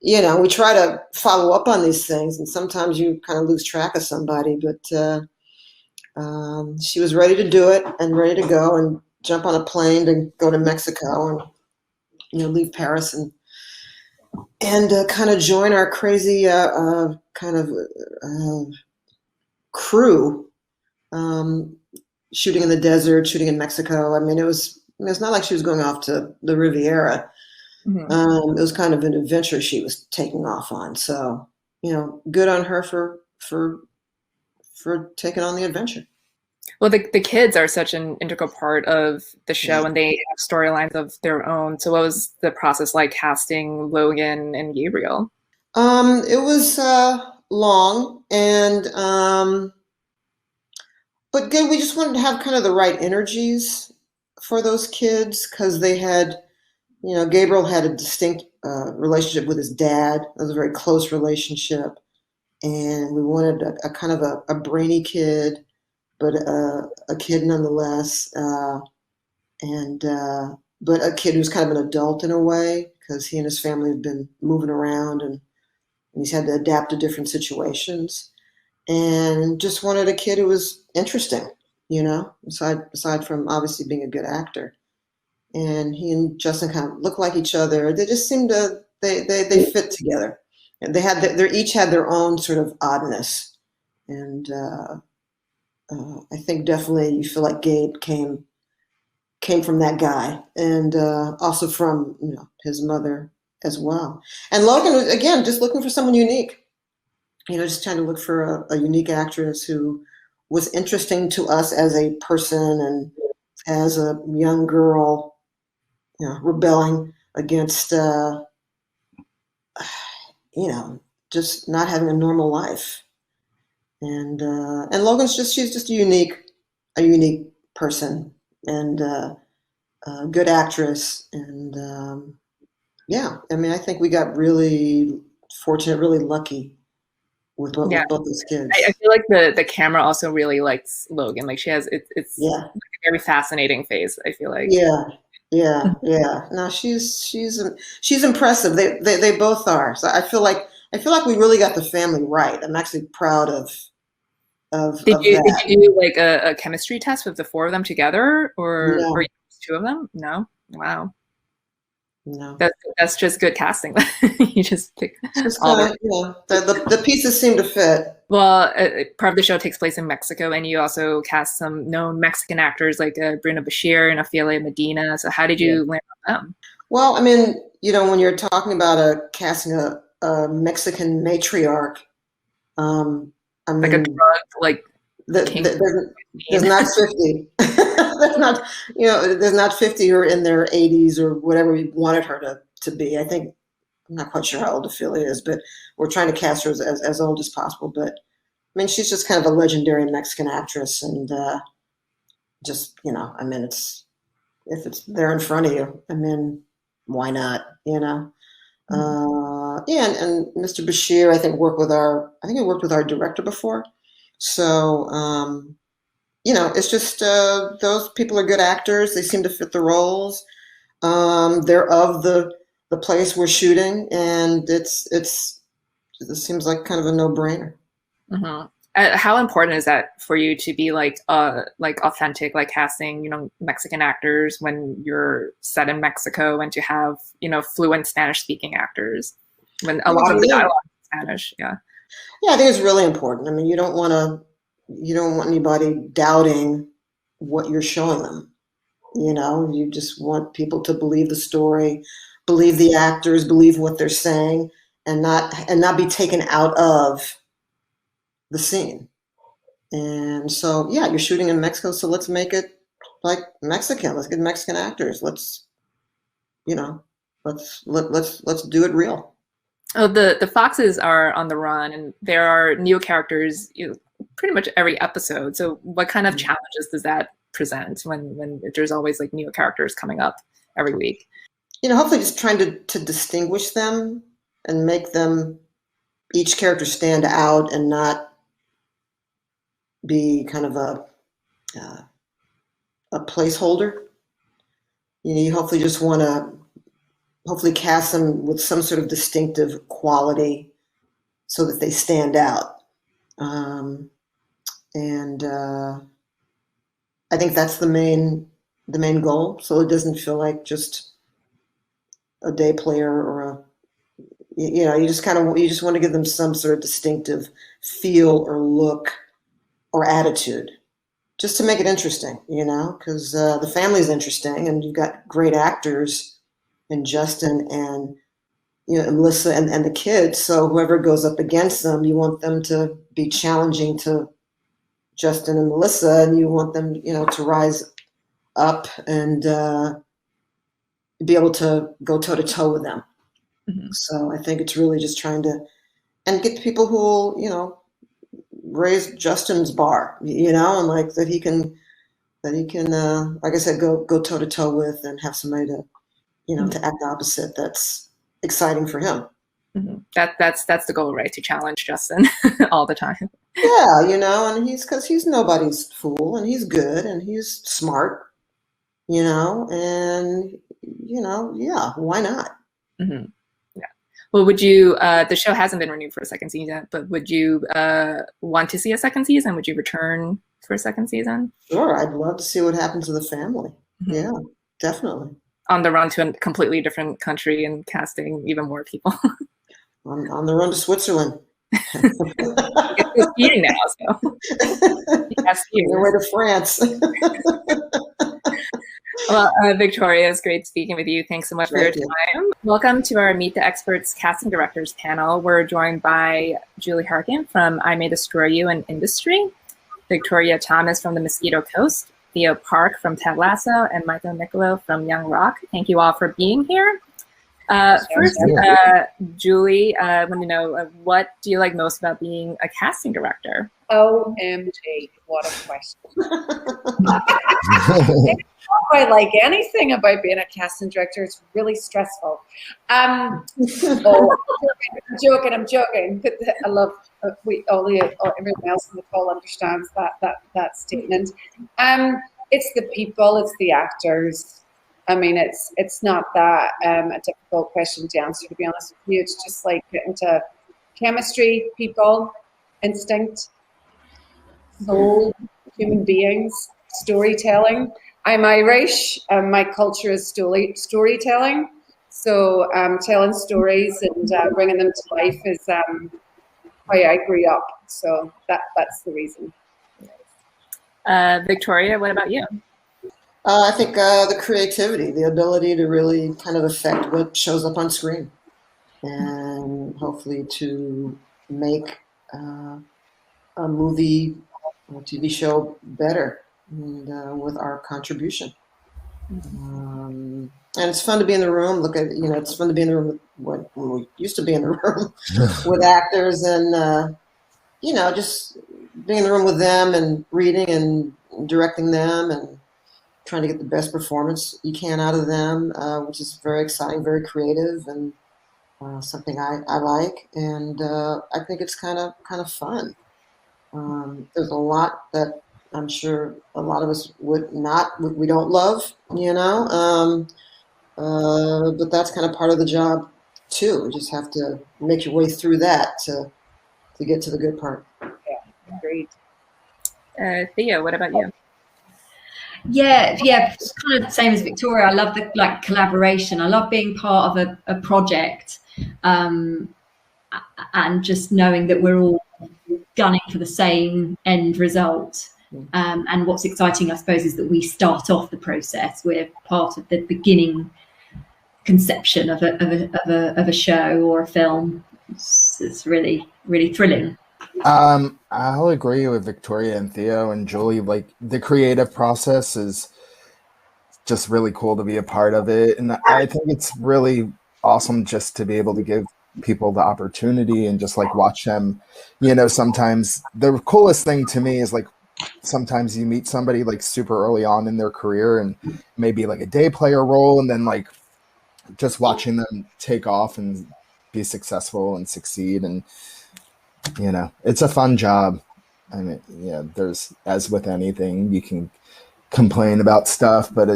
we try to follow up on these things, and sometimes you kind of lose track of somebody, but she was ready to do it and ready to go and jump on a plane and go to Mexico and, leave Paris and kind of join our crazy kind of crew, shooting in the desert, shooting in Mexico. I mean, it's not like she was going off to the Riviera. It was kind of an adventure she was taking off on. So, good on her for taking on the adventure. Well, the kids are such an integral part of the show, and they have storylines of their own. So what was the process like casting Logan and Gabriel? It was long, and but good. We just wanted to have kind of the right energies for those kids, because they had, Gabriel had a distinct relationship with his dad. It was a very close relationship, and we wanted a kind of a brainy kid, but a kid nonetheless, but a kid who's kind of an adult in a way, because he and his family have been moving around, and he's had to adapt to different situations, and just wanted a kid who was interesting, aside from obviously being a good actor. And he and Justin kind of look like each other. They just seemed to they fit together, and they each had their own sort of oddness, and I think definitely you feel like Gabe came from that guy, and also from his mother as well. And Logan was, again, just looking for someone unique, just trying to look for a unique actress who was interesting to us as a person and as a young girl, rebelling against just not having a normal life. And Logan's she's just a unique person, and a good actress. And I think we got really fortunate, really lucky with both those kids. I feel like the camera also really likes Logan. Like, she has it's like a very fascinating face, I feel like. Yeah. No, she's impressive. They both are. So I feel like we really got the family right. I'm actually proud of Did you do like a chemistry test with the four of them together, or two of them? No. Wow. No. That's just good casting. You just pick all the pieces seem to fit. Well, part of the show takes place in Mexico, and you also cast some known Mexican actors like Bruno Bashir and Ophelia Medina. So how did you land on them? Well, when you're talking about casting a Mexican matriarch, like a drug, like there's not 50. There's not 50 who are in their 80s or whatever we wanted her to be. I think, I'm not quite sure how old Ophelia is, but we're trying to cast her as old as possible. But she's just kind of a legendary Mexican actress, and if it's there in front of you, why not? And Mr. Bashir, I think worked with our director before. So, it's just those people are good actors. They seem to fit the roles. They're of the place we're shooting, and it seems like kind of a no-brainer. Mm-hmm. How important is that for you to be like authentic, like casting, Mexican actors when you're set in Mexico, and to have, fluent Spanish-speaking actors when a lot of the dialogue is Spanish? Yeah. Yeah, I think it's really important. You don't want anybody doubting what you're showing them. You just want people to believe the story, believe the actors, believe what they're saying, and not be taken out of the scene. And so, you're shooting in Mexico, so let's make it like Mexican. Let's get Mexican actors. Let's do it real. Oh, the foxes are on the run, and there are new characters, pretty much every episode. So what kind of challenges does that present when there's always like new characters coming up every week? Hopefully just trying to distinguish them and make them, each character, stand out and not be kind of a placeholder. You hopefully just want to cast them with some sort of distinctive quality so that they stand out. And I think that's the main goal. So it doesn't feel like just a day player or you just want to give them some sort of distinctive feel or look or attitude, just to make it interesting, because the family's interesting, and you've got great actors in Justin and and Melissa and the kids. So whoever goes up against them, you want them to be challenging to Justin and Melissa, and you want them, to rise up and be able to go toe to toe with them. Mm-hmm. So I think it's really just trying to, and get people who will, raise Justin's bar, and like that he can, like I said, go toe to toe with, and have somebody to, to act opposite. That's exciting for him. Mm-hmm. That's the goal, right? To challenge Justin all the time. Yeah, and because he's nobody's fool, and he's good, and he's smart, and yeah, why not? Mm-hmm. Yeah. Well, would you? The show hasn't been renewed for a second season, but would you want to see a second season? Would you return for a second season? Sure, I'd love to see what happens to the family. Mm-hmm. Yeah, definitely. On the run to a completely different country and casting even more people. on the run to Switzerland. It's skiing now, so your way to France. Well, Victoria, it's great speaking with you. Thanks so much for your time. Welcome to our Meet the Experts Casting Directors panel. We're joined by Julie Harkin from I May Destroy You and Industry, Victoria Thomas from the Mosquito Coast, Theo Park from Ted Lasso, and Michael Nicolo from Young Rock. Thank you all for being here. First, Julie, I want to know, what do you like most about being a casting director? OMG, what a question. I don't like anything about being a casting director. It's really stressful. I'm joking. But I love everyone else in the call understands that statement. It's the people, it's the actors. I mean, it's not that a difficult question to answer, to be honest with you. It's just like getting to chemistry, people, instinct, soul, human beings, storytelling. I'm Irish. My culture is storytelling. So telling stories and bringing them to life is how I grew up. So that's the reason. Victoria, what about you? I think the creativity, the ability to really kind of affect what shows up on screen, and hopefully to make a movie or TV show better, and with our contribution. And it's fun to be in the room. It's fun to be in the room when we used to be in the room with actors, and just being in the room with them and reading and directing them and trying to get the best performance you can out of them, which is very exciting, very creative, and something I like. And I think it's kind of fun. There's a lot that I'm sure a lot of us we don't love, but that's kind of part of the job too. You just have to make your way through that to get to the good part. Yeah, agreed. Theo, what about you? Yeah, it's kind of the same as Victoria. I love the collaboration. I love being part of a project, and just knowing that we're all gunning for the same end result. And what's exciting, I suppose, is that we start off the process. We're part of the beginning conception of a show or a film. It's really, really thrilling. I'll agree with Victoria and Theo and Julie. Like, the creative process is just really cool to be a part of it. And I think it's really awesome just to be able to give people the opportunity and just like watch them, sometimes the coolest thing to me is like sometimes you meet somebody like super early on in their career and maybe like a day player role, and then like just watching them take off and be successful and succeed. And it's a fun job. I mean, there's, as with anything, you can complain about stuff, but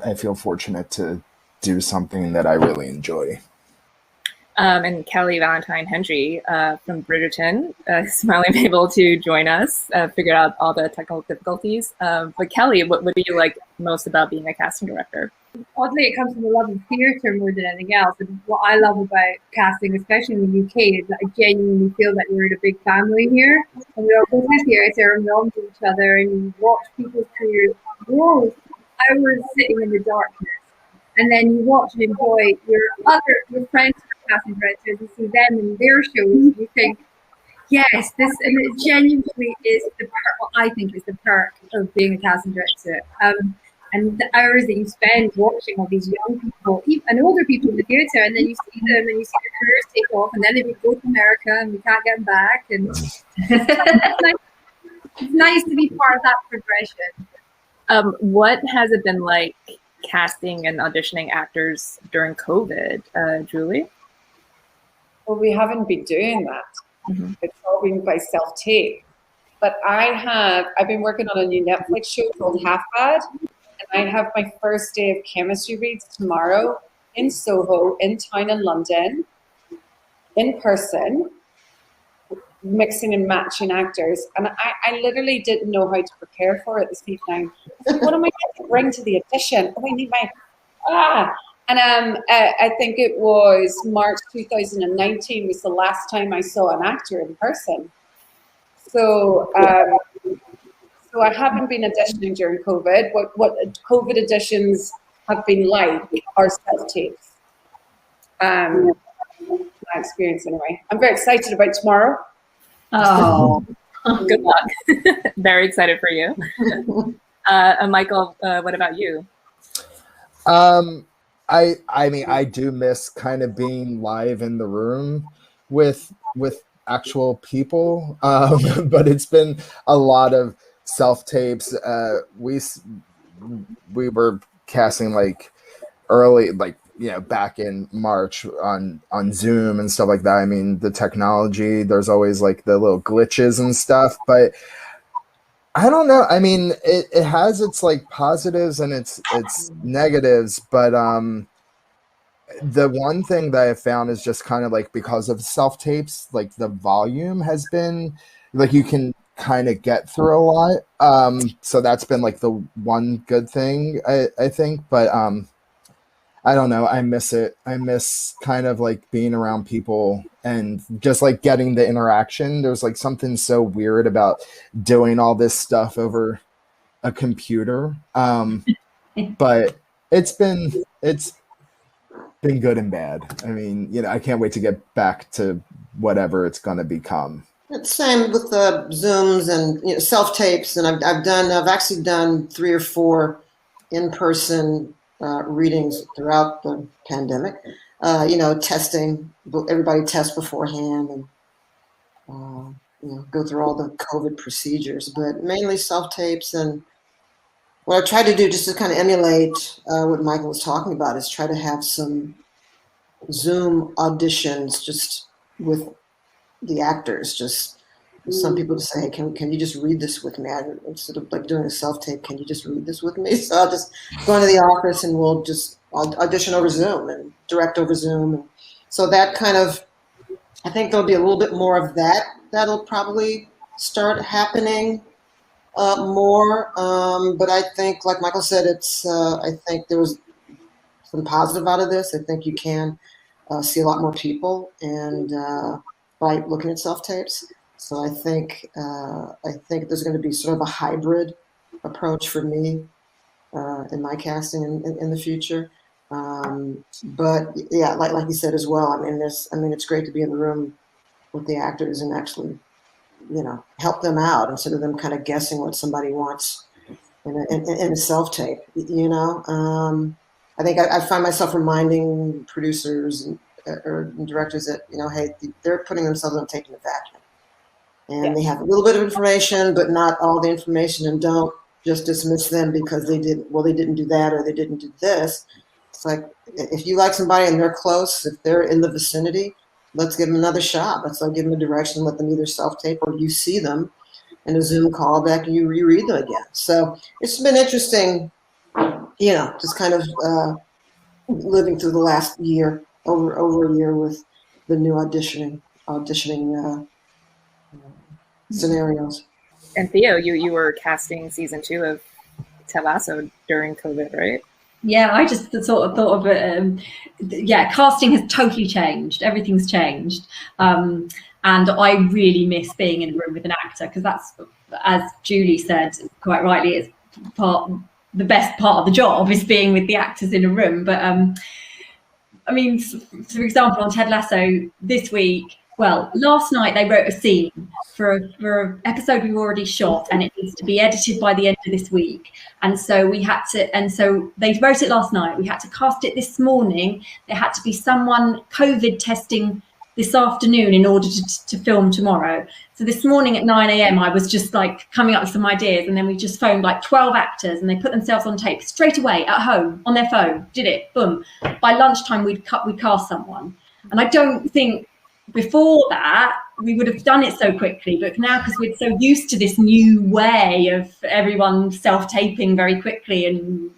I feel fortunate to do something that I really enjoy. And Kelly, Valentine, Hendry from Bridgerton is finally able to join us, figure out all the technical difficulties. But Kelly, what do you like most about being a casting director? Oddly, it comes from the love of theatre more than anything else. And what I love about casting, especially in the UK, is that I genuinely feel that we're in a big family here. And we all go to the theatre and we all meet each other and you watch people's careers grow hours sitting in the darkness. And then you watch and enjoy your friends who are casting directors, you see them in their shows, and you think, yes, and it genuinely is what I think is the perk of being a casting director. And the hours that you spend watching all these young people and older people in the theatre, and then you see them and you see their careers take off, and then they go to America and we can't get them back. And it's nice to be part of that progression. What has it been like casting and auditioning actors during COVID, Julie? Well, we haven't been doing that. Mm-hmm. It's all been by self-tape. But I've been working on a new Netflix show called Half Bad, and I have my first day of chemistry reads tomorrow in Soho, in town in London, in person, mixing and matching actors. And I literally didn't know how to prepare for it this evening. What am I going to bring to the audition? Oh, I need And I think it was March 2019 was the last time I saw an actor in person. So I haven't been auditioning during COVID. What COVID auditions have been like are self-tapes. My experience anyway. I'm very excited about tomorrow. Oh, good luck. Very excited for you. Michael, what about you? I mean, I do miss kind of being live in the room with actual people, but it's been a lot of self-tapes. We were casting like early, like, back in March on Zoom and stuff like that. I mean, the technology, there's always like the little glitches and stuff, but I don't know. I mean, it has its like positives and its negatives, but the one thing that I found is just kind of like, because of self-tapes, like the volume has been like, you can kind of get through a lot. So that's been like the one good thing, I think, but I don't know. I miss it. I miss kind of like being around people and just like getting the interaction. There's like something so weird about doing all this stuff over a computer. But it's been good and bad. I mean, I can't wait to get back to whatever it's going to become. It's same with the Zooms and self-tapes. And I've actually done 3 or 4 in-person readings throughout the pandemic, testing, everybody tests beforehand and, go through all the COVID procedures, but mainly self-tapes. And what I try to do just to kind of emulate what Michael was talking about is try to have some Zoom auditions just with the actors. Just some people just say, hey, can you just read this with me? Instead of like doing a self-tape, can you just read this with me? So I'll just go into the office and I'll audition over Zoom and direct over Zoom. And so that kind of, I think there'll be a little bit more of that. That'll probably start happening more. But I think, like Michael said, I think there was some positive out of this. I think you can see a lot more people and by looking at self-tapes. So I think there's going to be sort of a hybrid approach for me in my casting in the future. But yeah, like you said as well. I mean, it's great to be in the room with the actors and actually, help them out instead of them kind of guessing what somebody wants in a self-tape, you know. I think I find myself reminding producers or directors that, you know, hey, they're putting themselves on tape in a vacuum. And they have a little bit of information, but not all the information, and don't just dismiss them because they didn't do that or they didn't do this. It's like, if you like somebody and they're close, if they're in the vicinity, let's give them another shot. Let's give them a direction, let them either self-tape or you see them in a Zoom call back and you reread them again. So it's been interesting, you know, just kind of living through the last year, over a year with the new auditioning scenarios. And Theo, you were casting season 2 of Ted Lasso during COVID, right? Yeah, I just sort of thought of it. Yeah, casting has totally changed. Everything's changed. And I really miss being in a room with an actor, because that's, as Julie said quite rightly, it's the best part of the job is being with the actors in a room. But I mean, for example, on Ted Lasso this week, well, last night they wrote a scene for an episode we've already shot, and it needs to be edited by the end of this week. And so they wrote it last night. We had to cast it this morning. There had to be someone COVID testing this afternoon in order to film tomorrow. So this morning at 9 a.m. I was just like coming up with some ideas, and then we just phoned like 12 actors, and they put themselves on tape straight away at home on their phone, did it, boom. By lunchtime we'd cast someone. And I don't think before that we would have done it so quickly, but now, because we're so used to this new way of everyone self-taping very quickly, and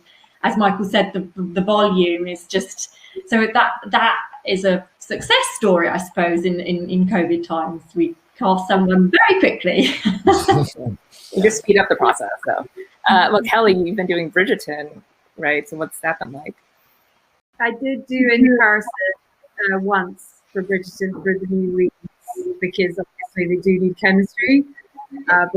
as Michael said, the volume is just, so that is a success story, I suppose, in COVID times. We cast someone very quickly. You just speed up the process, though. Well, Kelly, you've been doing Bridgerton, right? So what's that been like? I did do in person once for Bridgerton for the new leads, because obviously they do need chemistry. But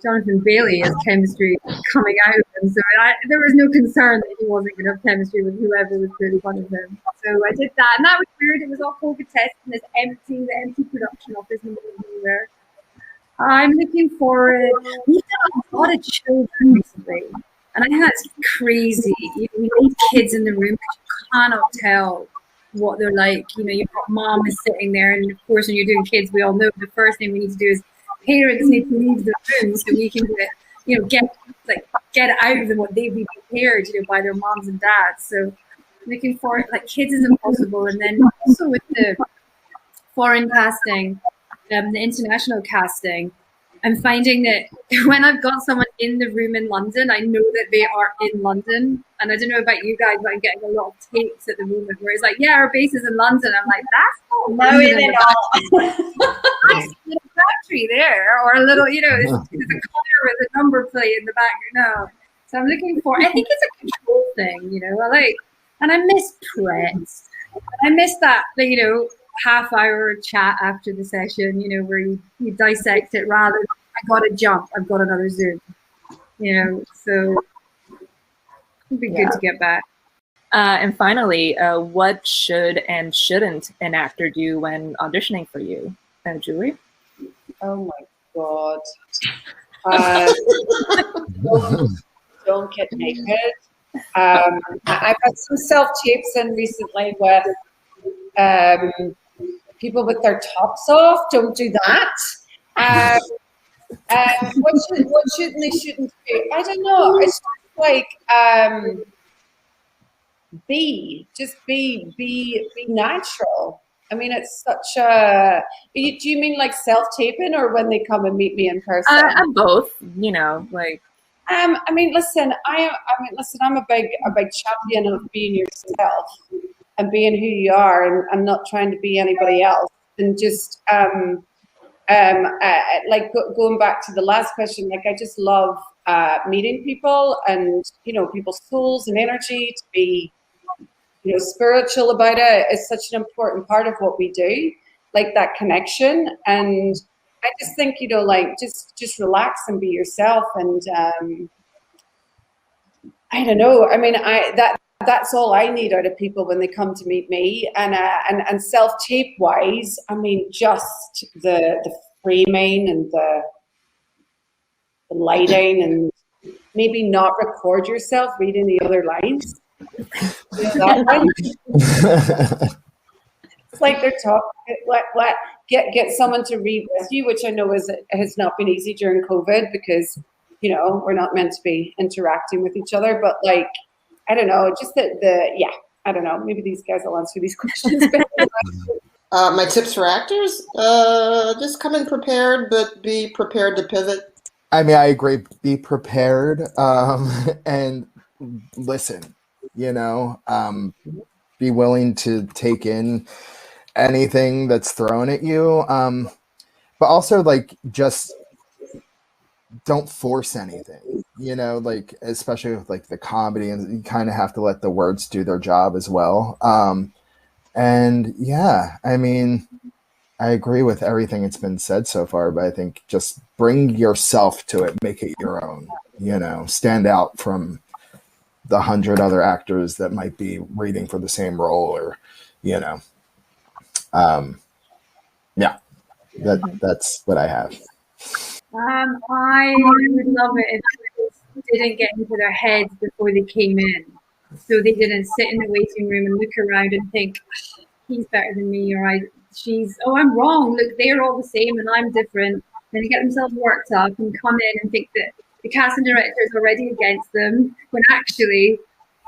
Jonathan Bailey has chemistry coming out of him, so there was no concern that he wasn't going to have chemistry with whoever was putting one of them. So I did that, and that was weird. It was all COVID test in this the empty production office in the middle of nowhere. I'm looking forward. We've done a lot of children recently, and I think that's crazy. You know, we need kids in the room, but you cannot tell what they're like. You know, you've got mom is sitting there, and of course, when you're doing kids, we all know the first thing we need to do is parents need to leave the room so we can get out of them what they've been prepared, you know, by their moms and dads. So looking forward, like, kids is impossible. And then also with the foreign casting, the international casting, I'm finding that when I've got someone in the room in London, I know that they are in London. And I don't know about you guys, but I'm getting a lot of takes at the moment where it's like, yeah, our base is in London. I'm like, that's not London. No, I see a factory there, or a little, you know, there's a car with a number plate in the back. No. So I'm looking for, I think it's a control thing, you know, and I miss press. I miss that, you know, half-hour chat after the session, you know, where you dissect it rather than, I got to jump, I've got another Zoom, you know, so it'd be good to get back. And finally, what should and shouldn't an actor do when auditioning for you? Julie? Oh my God. Don't get naked. I've had some self-tapes in recently with people with their tops off. Don't do that. What should and they shouldn't do? I don't know. It's just like be natural. I mean, it's such a. Do you mean like self-taping, or when they come and meet me in person? Both. You know, like. I mean, listen. I'm a big champion of being yourself and being who you are, and not trying to be anybody else. And just like going back to the last question, like, I just love meeting people, and, you know, people's souls and energy, to be, you know, spiritual about it is such an important part of what we do, like that connection. And I just think, you know, like, just relax and be yourself. And I don't know. I mean, that's all I need out of people when they come to meet me. And self-tape wise, I mean, just the framing and the lighting and maybe not record yourself reading the other lines. You know that one? It's like they're talking. What? Get someone to read with you, which I know has not been easy during COVID because we're not meant to be interacting with each other. But like, I don't know, just I don't know. Maybe these guys will answer these questions better. My tips for actors: just come in prepared, but be prepared to pivot. I mean, I agree. Be prepared and listen. Be willing to take in anything that's thrown at you. But also, like, just don't force anything. Like, especially with like the comedy, and you kind of have to let the words do their job as well. And yeah, I mean, I agree with everything that's been said so far, but I think just bring yourself to it, make it your own, stand out from the 100 other actors that might be reading for the same role, or, yeah, that's what I have. I would love it if they didn't get into their heads before they came in. So they didn't sit in the waiting room and look around and think, he's better than me, or I'm wrong. Look, they're all the same and I'm different. Then they get themselves worked up and come in and think that the casting director is already against them, when actually,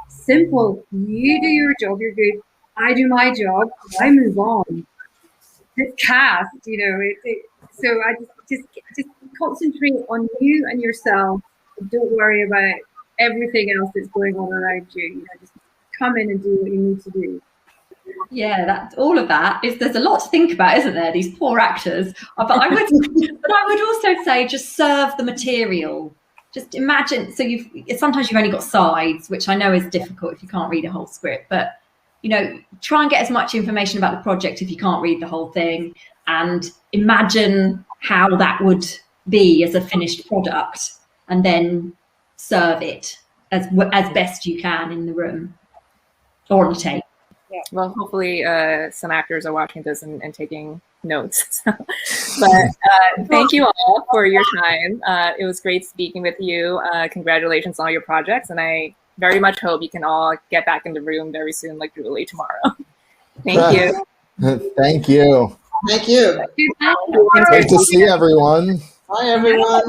simple. You do your job, you're good. I do my job, I move on. This cast, so I just concentrate on you and yourself. Don't worry about everything else that's going on around you. Just come in and do what you need to do. Yeah, that's all of that. There's a lot to think about, isn't there? These poor actors. But I would also say just serve the material. Just imagine. So sometimes you've only got sides, which I know is difficult if you can't read a whole script. But try and get as much information about the project if you can't read the whole thing, and imagine how that would be as a finished product, and then serve it as best you can in the room or on the tape. Yeah. Well, hopefully some actors are watching this and taking notes. But thank you all for your time. It was great speaking with you. Congratulations on all your projects, and I very much hope you can all get back in the room very soon, like literally tomorrow. Thank you. Thank you. Thank you. Great to see everyone. Bye, everyone.